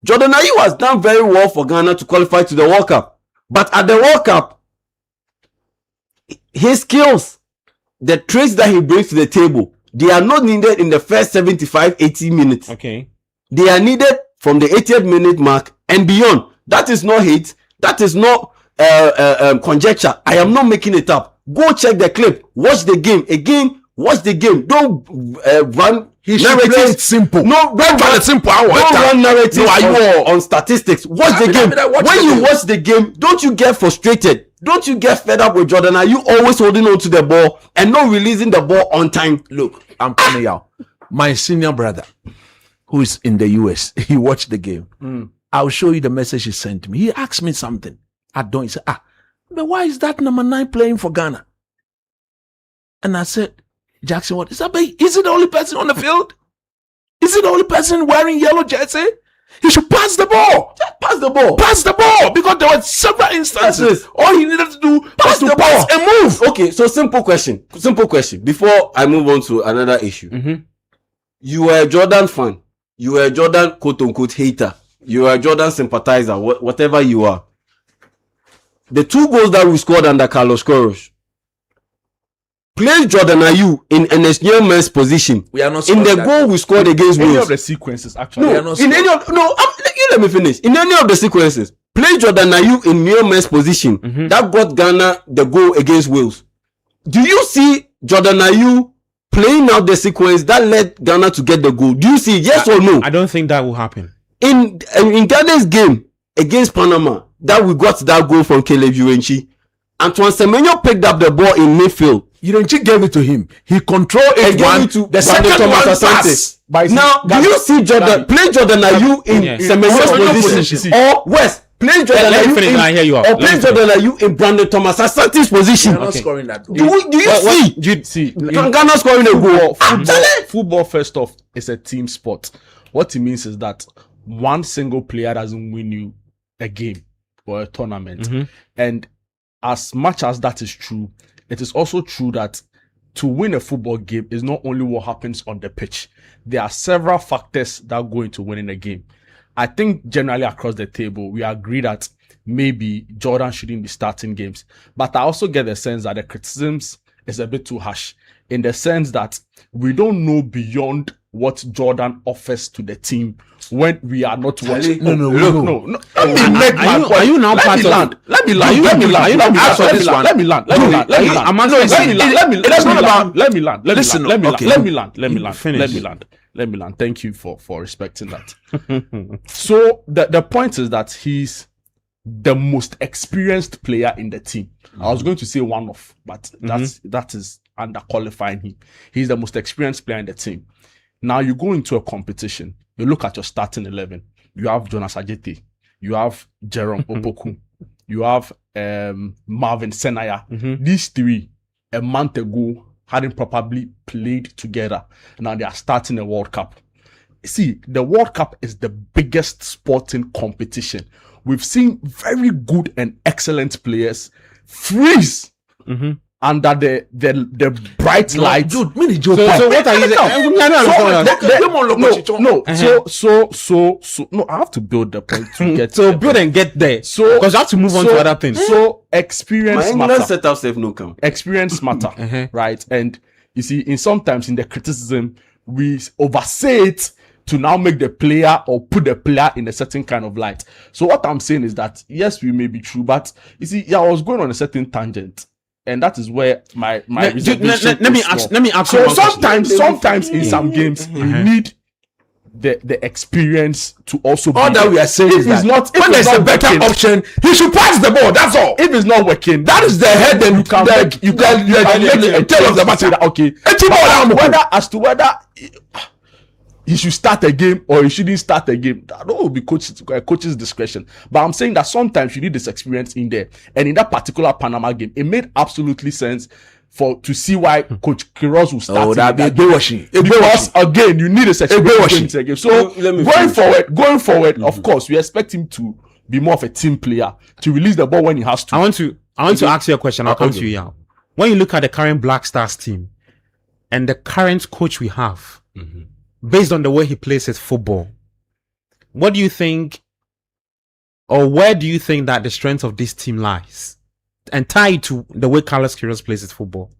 Jordan Ayew has done very well for Ghana to qualify to the World Cup. But at the World Cup, his skills, the traits that he brings to the table, they are not needed in the first 75-80 minutes. Okay. They are needed from the 80th minute mark and beyond. That is not hate. That is not conjecture. I am not making it up. Go check the clip. Watch the game. Again, watch the game. Don't run. He should play it simple. No, don't run simple. Don't run narrative on statistics. Watch the game. When you watch the game, don't you get frustrated? Don't you get fed up with Jordan? Are you always holding on to the ball and not releasing the ball on time? Look, I'm coming out. My senior brother, who is in the US, he watched the game. I'll show you the message he sent me. He asked me something. I don't. He said, but why is that number 9 playing for Ghana? And I said, Jackson, what is that? Is it the only person on the field? Is it the only person wearing yellow jersey? He should pass the ball. Just pass the ball. Pass the ball. Because there were several instances. All he needed to do was to pass and move. Okay, so simple question. Before I move on to another issue. You were a Jordan fan. You were a Jordan quote-unquote hater. You were a Jordan sympathizer. Whatever you are. The 2 goals that we scored under Carlos Queiroz, place Jordan Ayew in Ernest Nyeman's position. We are not in the goal we scored against Wales. Any of the sequences, actually. In any of the sequences, place Jordan Ayew in Nyeman's position. That got Ghana the goal against Wales. Do you see Jordan Ayew playing out the sequence that led Ghana to get the goal? Do you see yes or no? I don't think that will happen. In Ghana's game against Panama, that we got that goal from Caleb Urenchi, Antoine Semenyo picked up the ball in midfield. Urenchi gave it to him. He controlled it. The second one pass. Now, do you see Jordan play Jordan Ayew in Semenyo's position or West? Play Jordan Ayew in Brandon Thomas Asante's position. Not scoring that goal. Do you see Ghana scoring a goal? Football, first off, is a team sport. What it means is that one single player doesn't win you a game or a tournament. And as much as that is true, it is also true that to win a football game is not only what happens on the pitch. There are several factors that go into winning a game. I think generally across the table, we agree that maybe Jordan shouldn't be starting games. But I also get the sense that the criticisms is a bit too harsh, in the sense that we don't know beyond what Jordan offers to the team when we are not watching. No. Are you now part of? Let me land. Thank you for respecting that. So the point is that he's the most experienced player in the team. I was going to say one of, but that is underqualifying him. He's the most experienced player in the team. Now you go into a competition, you look at your starting 11. You have Jonas Ajete, you have Jerome Opoku, you have Marvin Senaya. These 3 a month ago hadn't properly played together. Now they are starting a World Cup. See, the World Cup is the biggest sporting competition. We've seen very good and excellent players freeze under the bright lights. So what are you saying? No, I have to build the point to get build and get there. So because you have to move on to other things. So experience matter. Experience matter, right? And you see, sometimes in the criticism, we oversay it to now make the player or put the player in a certain kind of light. So what I'm saying is that yes, we may be true, but you see, I was going on a certain tangent. And that is where my let me ask. So sometimes in some games you need the experience to also. All that we are saying is that when there's a better option, he should pass the ball. That's all. If it's not working, that is the head. Then you can tell us the matter. Okay, as to whether he should start a game or he shouldn't start a game, that will be coach's discretion. But I'm saying that sometimes you need this experience in there, and in that particular Panama game, it made absolutely sense to see why Coach Quiroz will start. Oh, that be because again, you need this experience in the game. So going forward, of course, we expect him to be more of a team player, to release the ball when he has to. I want to ask you a question. I'll come to you now. When you look at the current Black Stars team and the current coach we have, based on the way he plays his football, what do you think, or where do you think that the strength of this team lies? And tied to the way Carlos Quiroz plays his football.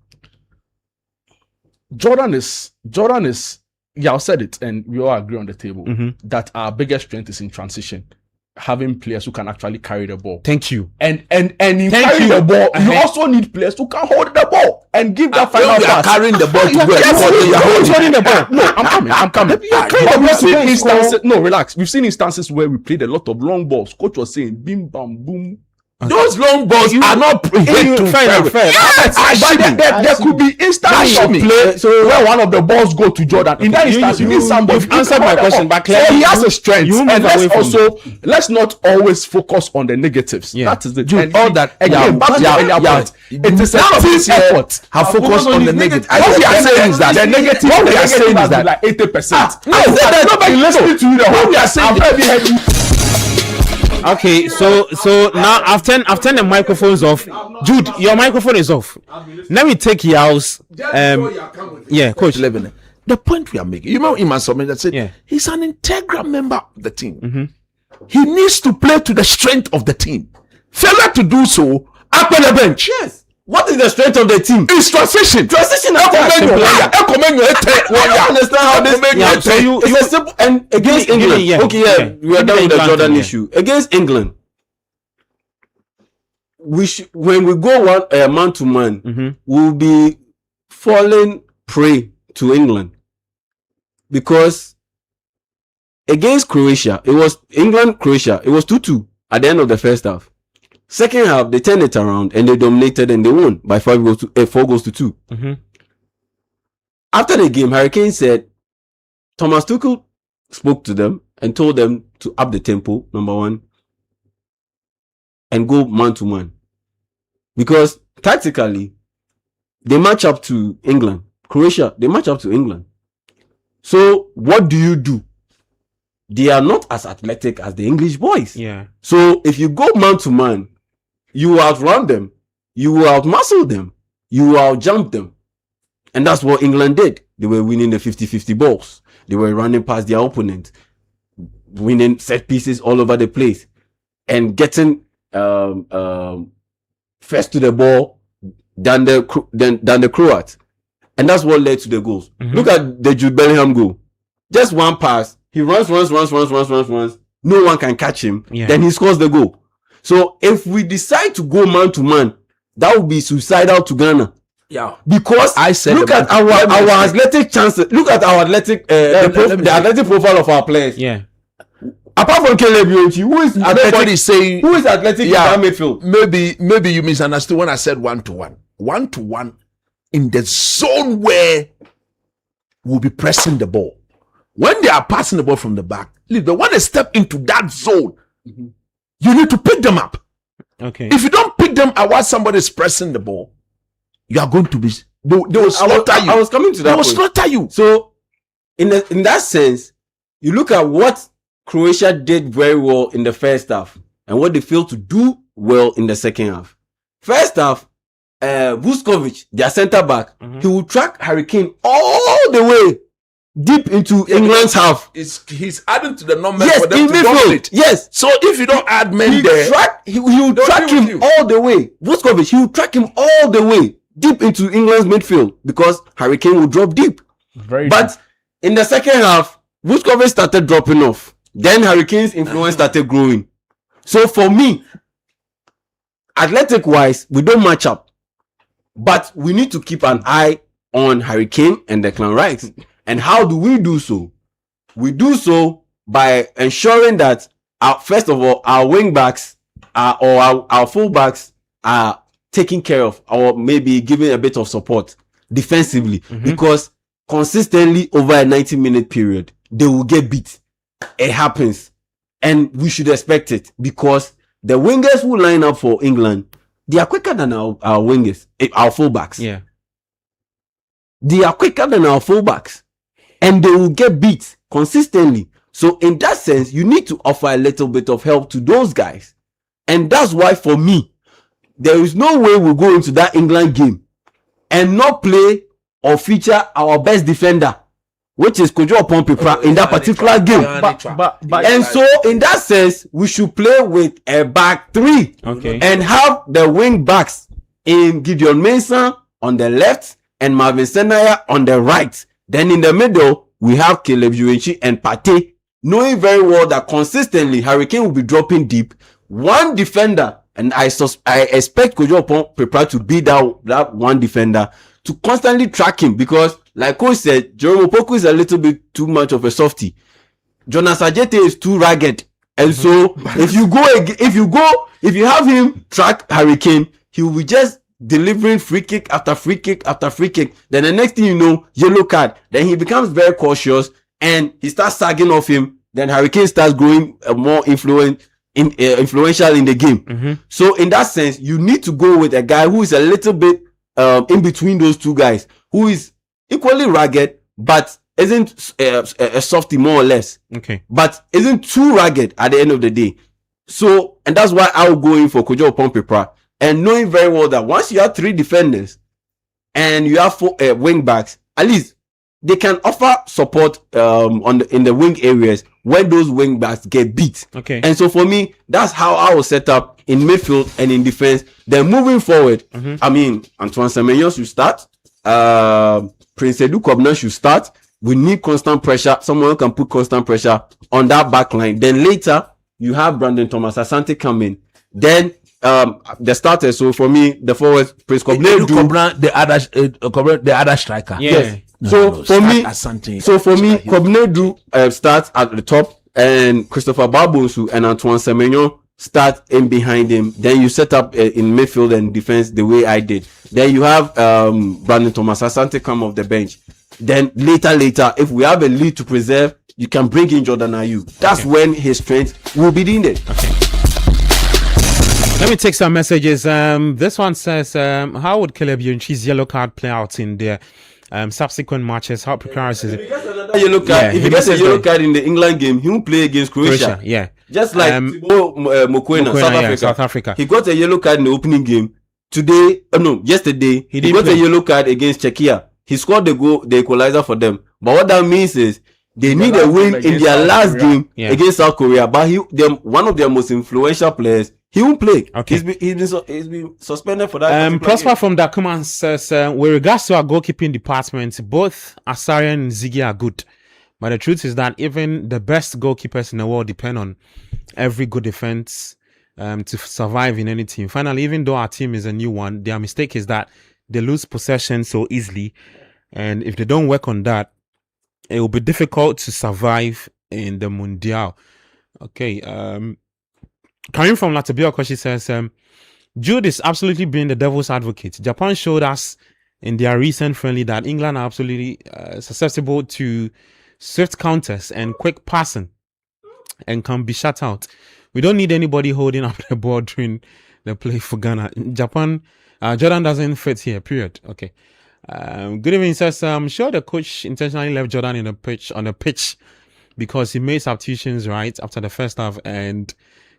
Jordan is. Yeah, I said it, and we all agree on the table that our biggest strength is in transition, having players who can actually carry the ball. Thank you. And in carrying the ball, you also need players who can hold the ball and give that final pass. You are carrying the ball to where you're holding the ball. No, I'm coming. No, relax. We've seen instances where we played a lot of long balls. Coach was saying, bim, bam, boom. Those long balls are not fair. There could be instances of play where one of the balls go to Jordan. In that instance, you need somebody. You've answered my question, but so he has a strength. And let's not always focus on the negatives. Yeah. That is the Dude, all that again. Back to the earlier point. It is a team effort. Have focused on the negative. What we are saying is that the negative. What we are saying is that like 80%. Nobody listening to you. What we are saying. Okay, so now I've turned the microphones off. Jude, your microphone is off. Let me take Yao's. Yeah, Coach. The point we are making, you know, Iman Sommer that said he's an integral member of the team. He needs to play to the strength of the team. Failure to do so, up on the bench. Yes. What is the strength of the team? It's transition. I don't understand how this. It's a simple and against England. We are done with the Jordan issue. Against England, when we go man to man, we'll be falling prey to England, because against Croatia, it was England-Croatia. It was 2-2 at the end of the first half. Second half, they turned it around and they dominated and they won by 4 goals to 2. After the game, Hurricane said Thomas Tuchel spoke to them and told them to up the tempo, number one, and go man to man, because tactically they match up to England. Croatia, they match up to England. So what do? They are not as athletic as the English boys. Yeah. So if you go man to man, you will outrun them, you will outmuscle them, you will outjump them. And that's what England did. They were winning the 50-50 balls. They were running past their opponent, winning set pieces all over the place, and getting first to the ball than the Croats. And that's what led to the goals. Look at the Jude Bellingham goal. Just one pass. He runs. No one can catch him. Yeah. Then he scores the goal. So if we decide to go man to man, that would be suicidal to Ghana. Yeah. Because I said, look at our athletic chances. Look at our athletic, the athletic profile of our players. Yeah. Apart from Caleb Younchi, who is athletic? Saying who is athletic in that midfield? Maybe you misunderstood when I said 1-to-1. 1-to-1 in the zone where we'll be pressing the ball. When they are passing the ball from the back, they want to step into that zone. You need to pick them up. Okay. If you don't pick them up while somebody is pressing the ball, you are going to be. They will slaughter you. I was coming to that. They will slaughter you. So, in that sense, you look at what Croatia did very well in the first half and what they failed to do well in the second half. First half, Vuskovic, their centre back, he will track Hurricane all the way deep into England's half. He's adding to the numbers for them to dominate. Yes. So if you don't add men there, he will track him all the way. Vuskovic, he will track him all the way deep into England's midfield because Hurricane will drop deep. But in the second half, Vuskovic started dropping off. Then Hurricane's influence started growing. So for me, athletic-wise, we don't match up. But we need to keep an eye on Hurricane and Declan Rice. And how do we do so? We do so by ensuring that first of all, our wing backs or our full backs are taken care of, or maybe giving a bit of support defensively, because consistently over a 90-minute period, they will get beat. It happens. And we should expect it, because the wingers who line up for England, they are quicker than our wingers, our fullbacks. Yeah. They are quicker than our fullbacks. And they will get beat consistently. So in that sense, you need to offer a little bit of help to those guys. And that's why, for me, there is no way we'll go into that England game and not play or feature our best defender, which is Kojo Oponpepra, in that particular game. And so, in that sense, we should play with a back three, and have the wing backs in Gideon Mensah on the left and Marvin Senaya on the right. Then in the middle, we have Caleb Yuenchi and Partey, knowing very well that consistently Hurricane will be dropping deep. One defender, and I expect Kojo Oponpepra to be that one defender to constantly track him, because like Coach said, Jerome Opoku is a little bit too much of a softie. Jonas Ajete is too ragged. And so if you have him track Hurricane, he will be just delivering free kick after free kick after free kick. Then the next thing you know, yellow card. Then he becomes very cautious and he starts sagging off him. Then Hurricane starts growing more influential in the game. So in that sense, you need to go with a guy who is a little bit in between those two guys, who is equally ragged, but isn't a softie, more or less. But isn't too ragged at the end of the day. So, and that's why I will go in for Kojo Oponpepra, and knowing very well that once you have three defenders and you have four wing backs, at least they can offer support in the wing areas when those wing backs get beat. And so for me, that's how I will set up in midfield and in defense. Then moving forward, I mean, Antoine Semenyo should start. Prince Edu Kobna should start. We need constant pressure. Someone who can put constant pressure on that back line. Then later, you have Brandon Thomas Asante come in. Then the starters. So for me, the forwards, Prince Kobna, the other striker. Yes. So for me, Kobna starts at the top, and Christopher Babonsu and Antoine Semenyo start in behind him. Then you set up in midfield and defense the way I did. Then you have Brandon Thomas Asante come off the bench. Then later, if we have a lead to preserve, you can bring in Jordan Ayew. That's when his strength will be needed. Let me take some messages. This one says, how would Caleb Yuenchi's yellow card play out in the subsequent matches? How precarious is it? If he gets a yellow card in the England game, he won't play against Croatia. Just like Mokoena, South Africa. He got a yellow card in the opening game. Yesterday, he got a yellow card against Czechia. He scored the equalizer for them. But what that means is they need a win in their last game against South Korea. But one of their most influential players, he won't play. He's been suspended for that. Prosper game. From Dakuman says, with regards to our goalkeeping department, both Asari and Ziggy are good. But the truth is that even the best goalkeepers in the world depend on every good defense to survive in any team. Finally, even though our team is a new one, their mistake is that they lose possession so easily. And if they don't work on that, it will be difficult to survive in the Mundial. Coming from Latabioco, she says, Jude is absolutely being the devil's advocate. Japan showed us in their recent friendly that England are absolutely susceptible to swift counters and quick passing and can be shut out. We don't need anybody holding up the ball during the play for Ghana. Japan, Jordan doesn't fit here, period. Good evening, says, I'm sure the coach intentionally left Jordan on the pitch because he made substitutions right after the first half and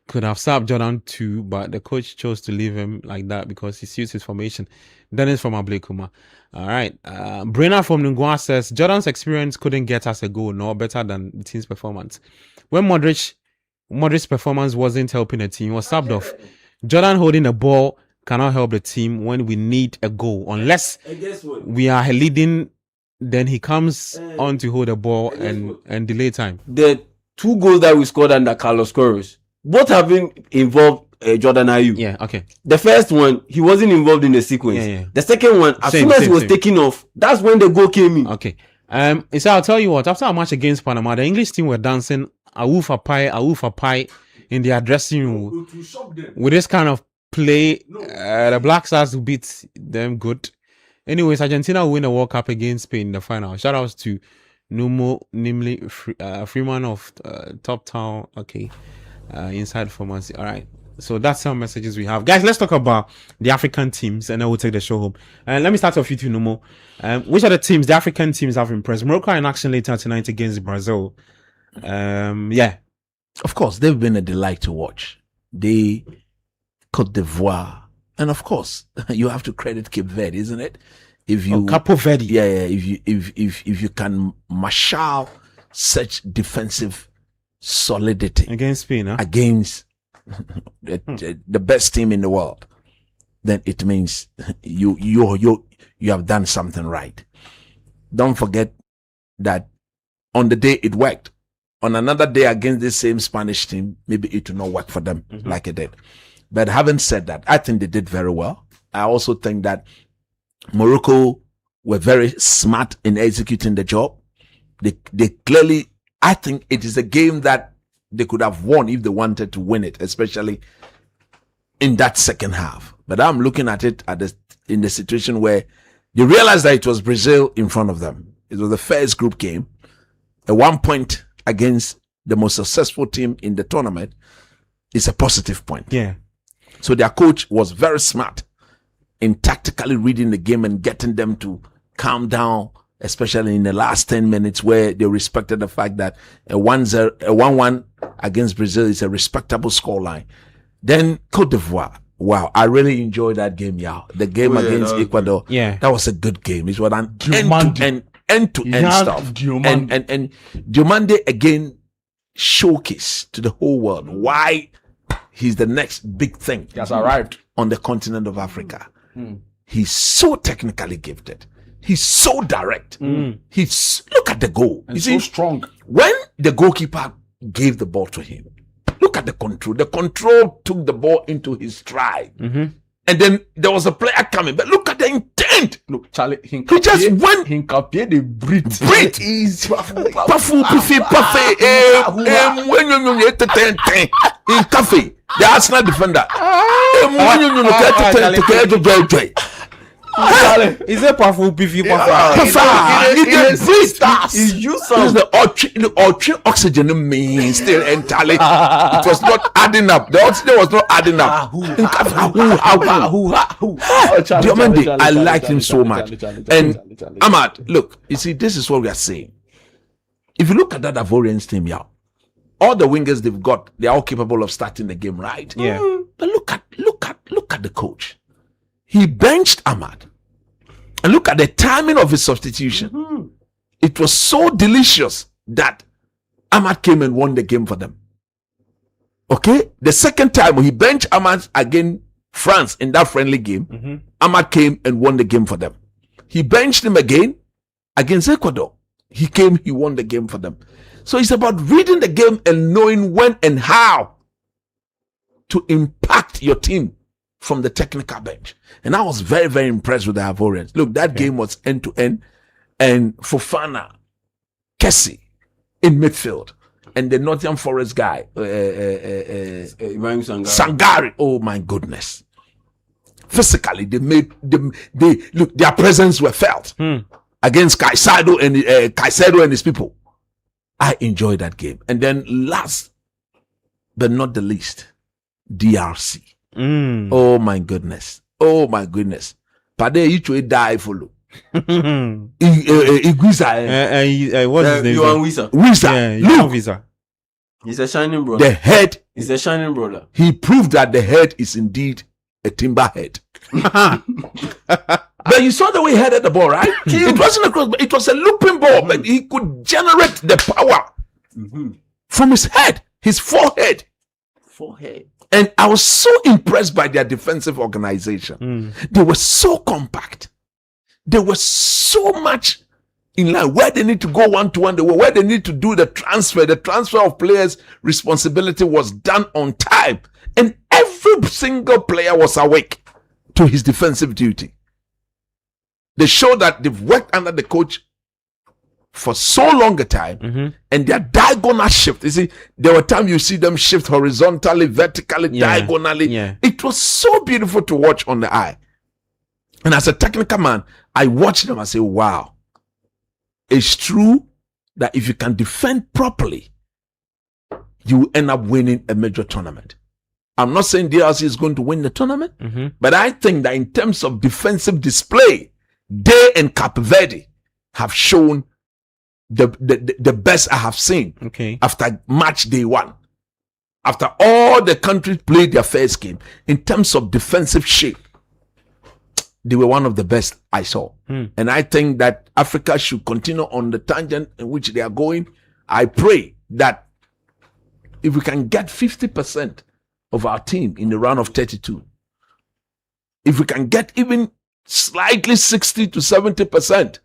could have subbed Jordan too, but the coach chose to leave him like that because he suits his formation. Dennis from Ablekuma. All right. Brenna from Nungwa says, Jordan's experience couldn't get us a goal, no better than the team's performance. When Modric's performance wasn't helping the team, he was subbed off. Jordan holding the ball cannot help the team when we need a goal. Unless we are leading, then he comes on to hold the ball and delay time. The two goals that we scored under Carlos Queiroz, both have been involved Jordan Ayew. The first one, he wasn't involved in the sequence. The second one, as soon as he was taking off, that's when the goal came in. So I'll tell you what. After our match against Panama, the English team were dancing awoofa pie in their dressing room with this kind of play. The Black Stars beat them good. Anyways, Argentina will win the World Cup against Spain in the final. Shout outs to Numo, namely Freeman of Top Town. Okay, inside pharmacy. All right. So that's some messages we have, guys. Let's talk about the African teams, and then we'll take the show home. And let me start off with you, Numo. Which are the African teams have impressed? Morocco are in action later tonight against Brazil. Yeah, of course, they've been a delight to watch. They, Cote d'Ivoire, and of course, you have to credit Cape Verde, isn't it? If you Capo Verde, yeah. If you can marshal such defensive solidity against Spain, against the best team in the world, then it means you have done something right. Don't forget that on the day it worked, on another day against the same Spanish team, maybe it will not work for them like it did. But having said that, I think they did very well. I also think that Morocco were very smart in executing the job. They clearly, I think it is a game that they could have won if they wanted to win it, especially in that second half. But I'm looking at it in the situation where they realized that it was Brazil in front of them. It was the first group game, a 1 point against the most successful team in the tournament. It's a positive point. Yeah. So their coach was very smart in tactically reading the game and getting them to calm down, especially in the last 10 minutes where they respected the fact that a 1-1 against Brazil is a respectable scoreline. Then Cote d'Ivoire. Wow, I really enjoyed that game, The game against Ecuador. Yeah. That was a good game. It was an end-to-end stuff. And Diomande again showcased to the whole world why he's the next big thing. He has arrived on the continent of Africa. He's so technically gifted. He's so direct. Look at the goal. And so strong. When the goalkeeper gave the ball to him, look at the control. The control took the ball into his stride. And then there was a player coming. But look at the intent. Look, Charlie, he just went. He copied the breathe. Easy. In cafe, the Arsenal defender. Is it powerful beefy? He's the oxygen means still entirely. It was not adding up. The oxygen was not adding up. Diomande, I liked him so much. And Ahmad, look, you see, this is what we are saying. If you look at that Ivorian team, all the wingers they've got, they are all capable of starting the game right. Yeah. But look at the coach. He benched Ahmad. And look at the timing of his substitution. It was so delicious that Ahmad came and won the game for them. Okay? The second time he benched Ahmad against France in that friendly game, Ahmad came and won the game for them. He benched him again against Ecuador. He came, he won the game for them. So it's about reading the game and knowing when and how to impact your team from the technical bench. And I was very, very impressed with the Ivorians. Look, that game was end to end. And Fofana, Kessie in midfield. And the Nottingham Forest guy, Sangari. Oh my goodness. Physically, their presence were felt against Caicedo and his people. I enjoyed that game. And then last but not the least, DRC. Oh my goodness. Pade you die follow. Iguisa. What's his name? Yohan Wissa. Yohan Wissa. He's a shining brother. The head. He's a shining brother. He proved that the head is indeed a timber head. But you saw the way he headed the ball, right? It wasn't a cross, but it was a looping ball. But he could generate the power from his head, his forehead. And I was so impressed by their defensive organization. They were so compact. They were so much in line where they need to go one-to-one. They were where they need to do the transfer. The transfer of players' responsibility was done on time. And every single player was awake to his defensive duty. They showed that they've worked under the coach for so long a time, and their diagonal shift. You see, there were times you see them shift horizontally, vertically, diagonally. Yeah. It was so beautiful to watch on the eye. And as a technical man, I watch them and say, wow, it's true that if you can defend properly, you will end up winning a major tournament. I'm not saying DRC is going to win the tournament, but I think that in terms of defensive display, they and Cape Verde have shown the best I have seen after match day one. After all the countries played their first game, in terms of defensive shape, they were one of the best I saw. And I think that Africa should continue on the tangent in which they are going. I pray that if we can get 50% of our team in the round of 32, if we can get even slightly 60 to 70%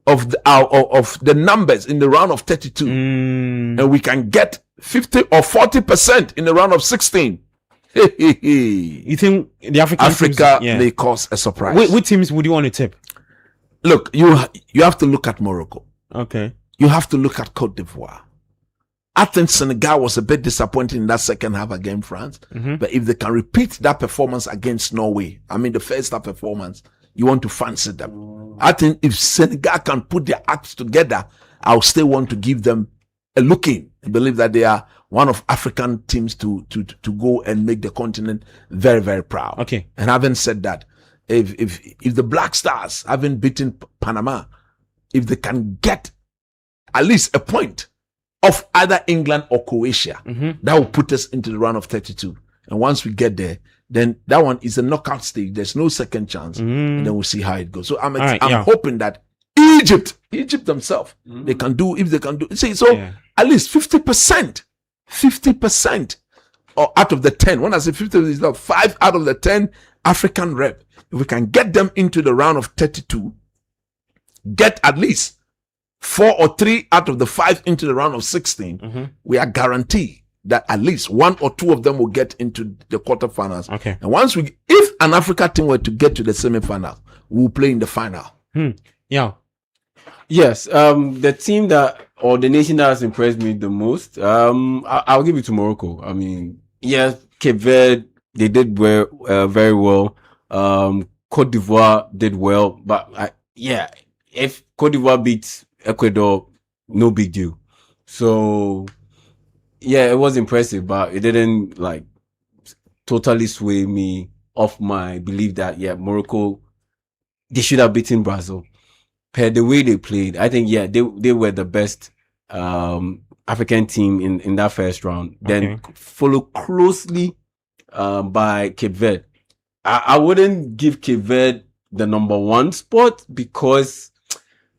of the numbers in the round of 32, and we can get 50 or 40% in the round of 16, you think the Africa may cause a surprise? Which teams would you want to tip? Look, you have to look at Morocco. Okay. You have to look at Cote d'Ivoire. I think Senegal was a bit disappointing in that second half against France. But if they can repeat that performance against Norway, I mean the first half performance, you want to fancy them. I think if Senegal can put their acts together, I'll still want to give them a look in. I believe that they are one of African teams to go and make the continent very, very proud. Okay. And having said that, if the Black Stars haven't beaten Panama, if they can get at least a point of either England or Croatia, that will put us into the round of 32. And once we get there, then that one is a knockout stage. There's no second chance. And then we'll see how it goes. So I'm hoping that Egypt themselves, they can do, if they can do, see, so at least 50% or out of the 10. When I say 50, it's like 5 out of the 10 African rep. If we can get them into the round of 32, get at least 4 or 3 out of the 5 into the round of 16, we are guaranteed that at least 1 or 2 of them will get into the quarterfinals. Okay. And once if an Africa team were to get to the semi-final, we'll play in the final. Yeah. Yes. The team or the nation that has impressed me the most, I'll give it to Morocco. I mean, yes, Cape Verde, they did very well. Cote d'Ivoire did well, but if Cote d'Ivoire beats Ecuador, no big deal. So yeah, it was impressive, but it didn't like totally sway me off my belief that Morocco, they should have beaten Brazil. Per the way they played, I think they were the best African team in that first round. Then followed closely by Cape Verde. I wouldn't give Cape Verde the number 1 spot because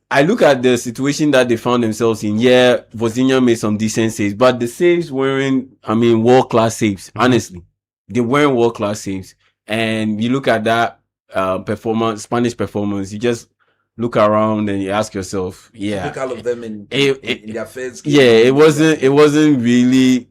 I look at the situation that they found themselves in. Yeah, Vozinha made some decent saves, but the saves weren't, world-class saves. Honestly, they weren't world-class saves. And you look at that Spanish performance, you just look around and you ask yourself, Look all of them in their first game. Yeah, it wasn't really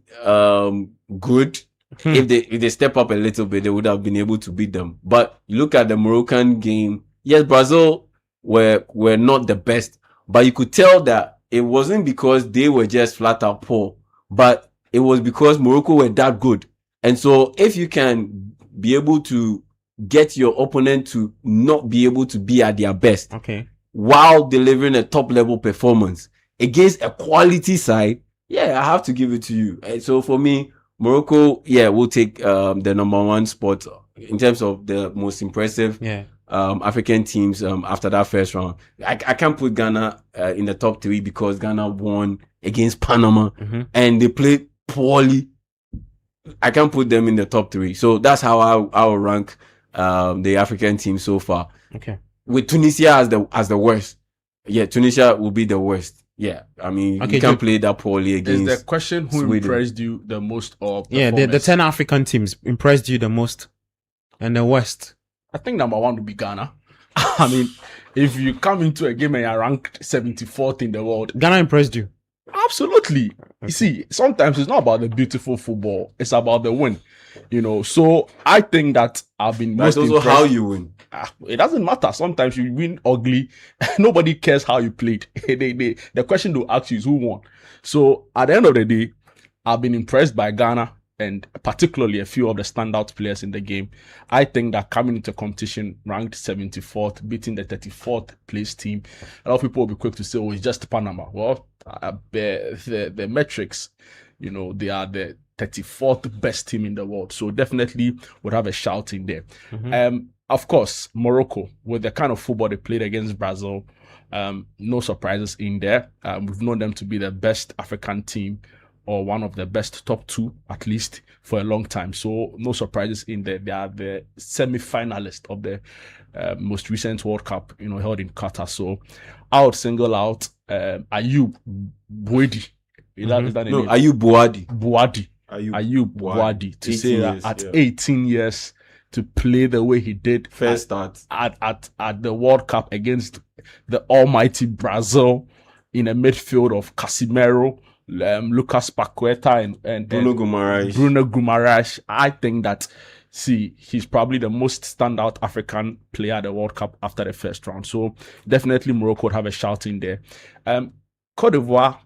good. If they step up a little bit, they would have been able to beat them. But you look at the Moroccan game. Yes, Brazil were not the best, but you could tell that it wasn't because they were just flat out poor, but it was because Morocco were that good. And so if you can be able to get your opponent to not be able to be at their best, while delivering a top level performance against a quality side, I have to give it to you. And so for me, Morocco, will take the number 1 spot in terms of the most impressive African teams after that first round. I can't put Ghana in the top 3 because Ghana won against Panama and they played poorly. I can't put them in the top 3. So that's how I'll rank the African team so far. Okay. With Tunisia as the worst. Yeah, Tunisia will be the worst. Yeah, I mean, you can't play that poorly against. Is the question who Sweden. impressed you the most or the 10 African teams impressed you the most and the worst? I think number 1 would be Ghana. I mean, if you come into a game and you're ranked 74th in the world, Ghana impressed you? Absolutely. You see, sometimes it's not about the beautiful football, it's about the win. You know, so I think that I've been That's most also impressed. how you win. It doesn't matter. Sometimes you win ugly. Nobody cares how you played. The question they'll ask you is who won. So at the end of the day, I've been impressed by Ghana and particularly a few of the standout players in the game. I think that coming into competition ranked 74th, beating the 34th place team, a lot of people will be quick to say, oh, it's just Panama. Well, the metrics, you know, they are the 34th best team in the world. So definitely would have a shout in there. Of course, Morocco, with the kind of football they played against Brazil, no surprises in there. We've known them to be the best African team, or one of the best top two, at least, for a long time. So no surprises in there. They are the semi-finalist of the most recent World Cup, you know, held in Qatar. So I would single out Ayub Boadi. Is that the name? Ayub Boadi. Ayub Boadi. To say that at 18 years, to play the way he did at the World Cup against the almighty Brazil in a midfield of Casemiro, Lucas Paqueta and Bruno Guimaraes. I think that he's probably the most standout African player at the World Cup after the first round. So definitely Morocco would have a shout in there. Cote d'Ivoire,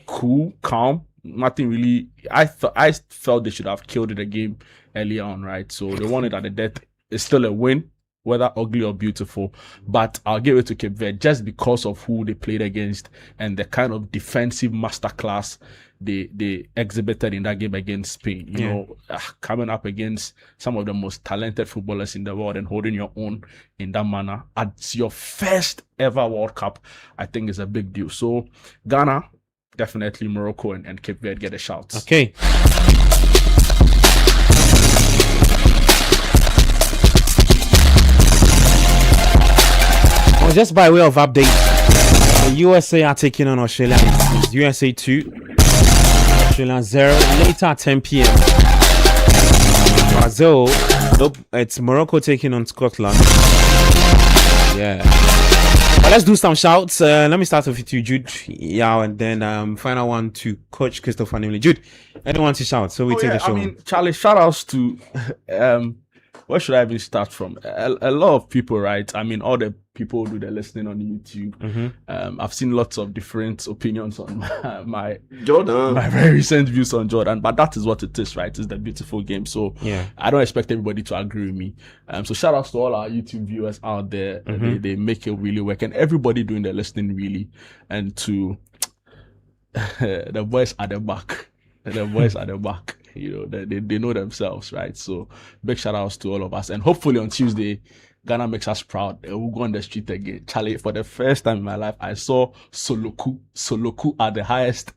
cool, calm, nothing really. I felt they should have killed the game earlier on, right? So they won it at the death. It's still a win, whether ugly or beautiful, but I'll give it to Cape Verde just because of who they played against and the kind of defensive masterclass they exhibited in that game against Spain. You know, coming up against some of the most talented footballers in the world and holding your own in that manner at your first ever World Cup, I think is a big deal. So Ghana, definitely Morocco and Cape Verde get a shout. Okay. Well, just by way of update, the USA are taking on Australia. It's USA 2, Australia 0. Later at 10 p.m. Brazil, nope, it's Morocco taking on Scotland. Yeah. But let's do some shouts. Let me start off with you, Jude. Yeah, and then final one to Coach Christopher Nimley. Jude, anyone to shout? So we take the show. I mean, Charlie, shout outs to where should I even start from? A lot of people, right? I mean, all the people who do the listening on YouTube. I've seen lots of different opinions on my very recent views on Jordan, but that is what it is, right? It's the beautiful game. So I don't expect everybody to agree with me. So shout outs to all our YouTube viewers out there. They make it really work, and everybody doing the listening really, and to the boys at the back. The boys at the back, you know, they know themselves, right? So big shout outs to all of us, and hopefully on Tuesday Ghana makes us proud. We'll go on the street again. Charlie, for the first time in my life, I saw Soloku at the highest,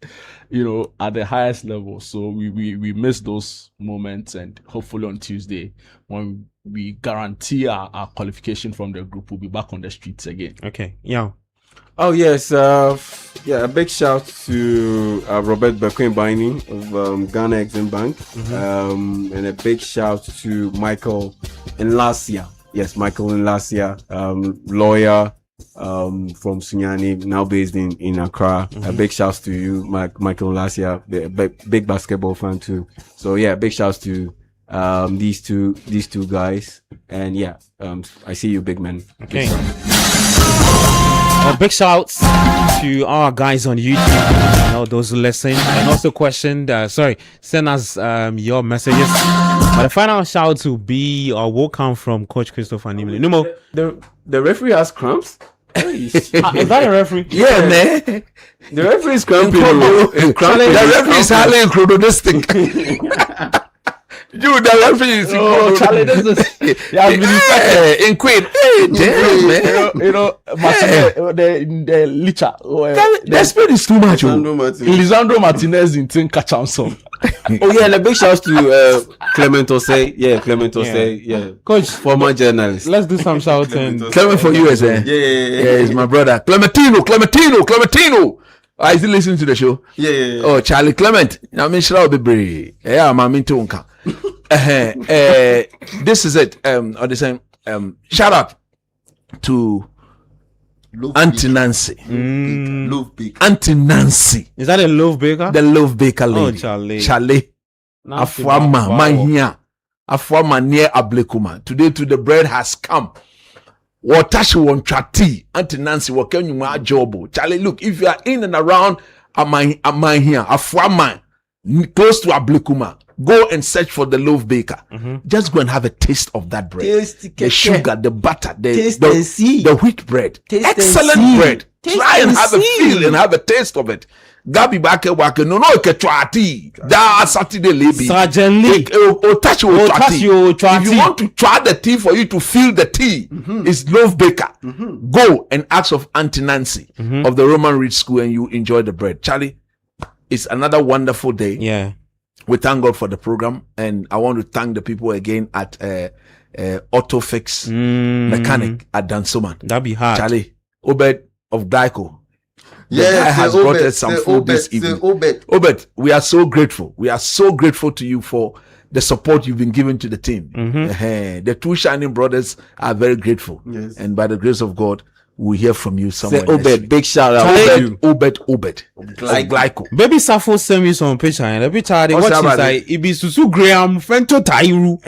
you know, at the highest level. So we miss those moments, and hopefully on Tuesday, when we guarantee our qualification from the group, we'll be back on the streets again. Okay, yeah. Oh yes, a big shout to Robert Bekwin-Bini of Ghana Exim Bank, and a big shout to Michael Nlasia. Yes, Michael Nlasia, lawyer from Sunyani, now based in Accra. A big shout to you, Michael Nlasia, big basketball fan too. So yeah, big shouts to these two guys, and yeah, I see you, big man. Okay. Big shouts to our guys on YouTube, you know, those who listen and also questioned. Send us your messages. But the final shout will be or will come from Coach Christopher Nimley. Numo, the referee has cramps. Is that a referee? Yeah, man. The referee is cramping. The referee is highly inclusive. Dude, the referee is Charlie, this is in Queen. Damn, man. You know, the Licha. The speed is too much. Lisandro Martinez in Tin Kachanson. Oh yeah, and a big shout to Clement Osei. Yeah, Clement Osei. Yeah, Coach, former journalist. Let's do some shouts. Clement for USA. Yeah, he's my brother. Clementino. Is he listening to the show? Yeah. Oh, Charlie Clement. I mean, shall be brave. Yeah, I'm into unka. This is it. Or the same. Shout out to Auntie Nancy. Love Baker. Auntie Nancy. Is that a Love Baker? The Love Baker lady. Oh, Charlie. Afuama Mahia. Afuama near Ablekuma. Today to the bread has come. Watashi won trati. Auntie Nancy wakenyuma jobo. Charlie, look, if you are in and around Amahia, Afuama, close to Ablekuma, go and search for the loaf baker. Just go and have a taste of that bread. The sugar, the butter, the wheat bread. Excellent bread. Try and have a feel and have a taste of it. Gabi bake wake no ke twati da Saturday lebi Sergeant touch your twati. If you want to try the tea for you to feel the tea, it's loaf baker. Go and ask of Auntie Nancy of the Roman Reed School and you enjoy the bread. Charlie, it's another wonderful day. Yeah, we thank God for the program, and I want to thank the people again at Autofix Mechanic at Dansoman. That'd be hard. Charlie Obed of Glyco. Yes, has brought us some food this evening. Obed, we are so grateful. We are so grateful to you for the support you've been giving to the team. The two shining brothers are very grateful. Yes. And by the grace of God, we'll hear from you somewhere. Obed, big shout out to you. Obed. Like Glyco. Baby Safo sent me some picture and every time watch it like it be Susu Graham, Fento Tairu.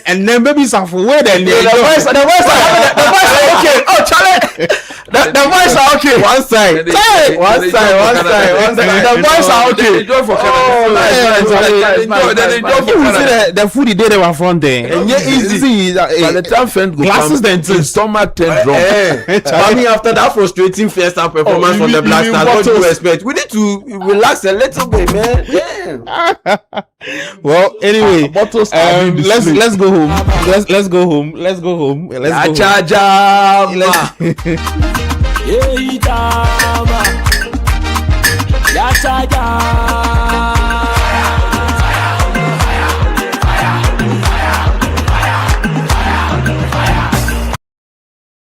and then Baby Safo, where the voice are okay. Oh, Charlie. The boys are okay. One side. The boys are okay. The food they were from there. And yeah, easy. By the time friend go glasses then stomach turn drum. I mean, after that frustrating first half performance from the Black Stars, what do you expect? We need to relax a little bit, man. Yeah. Well, anyway, let's go home. Let's go home. Let's go home. Let's go home.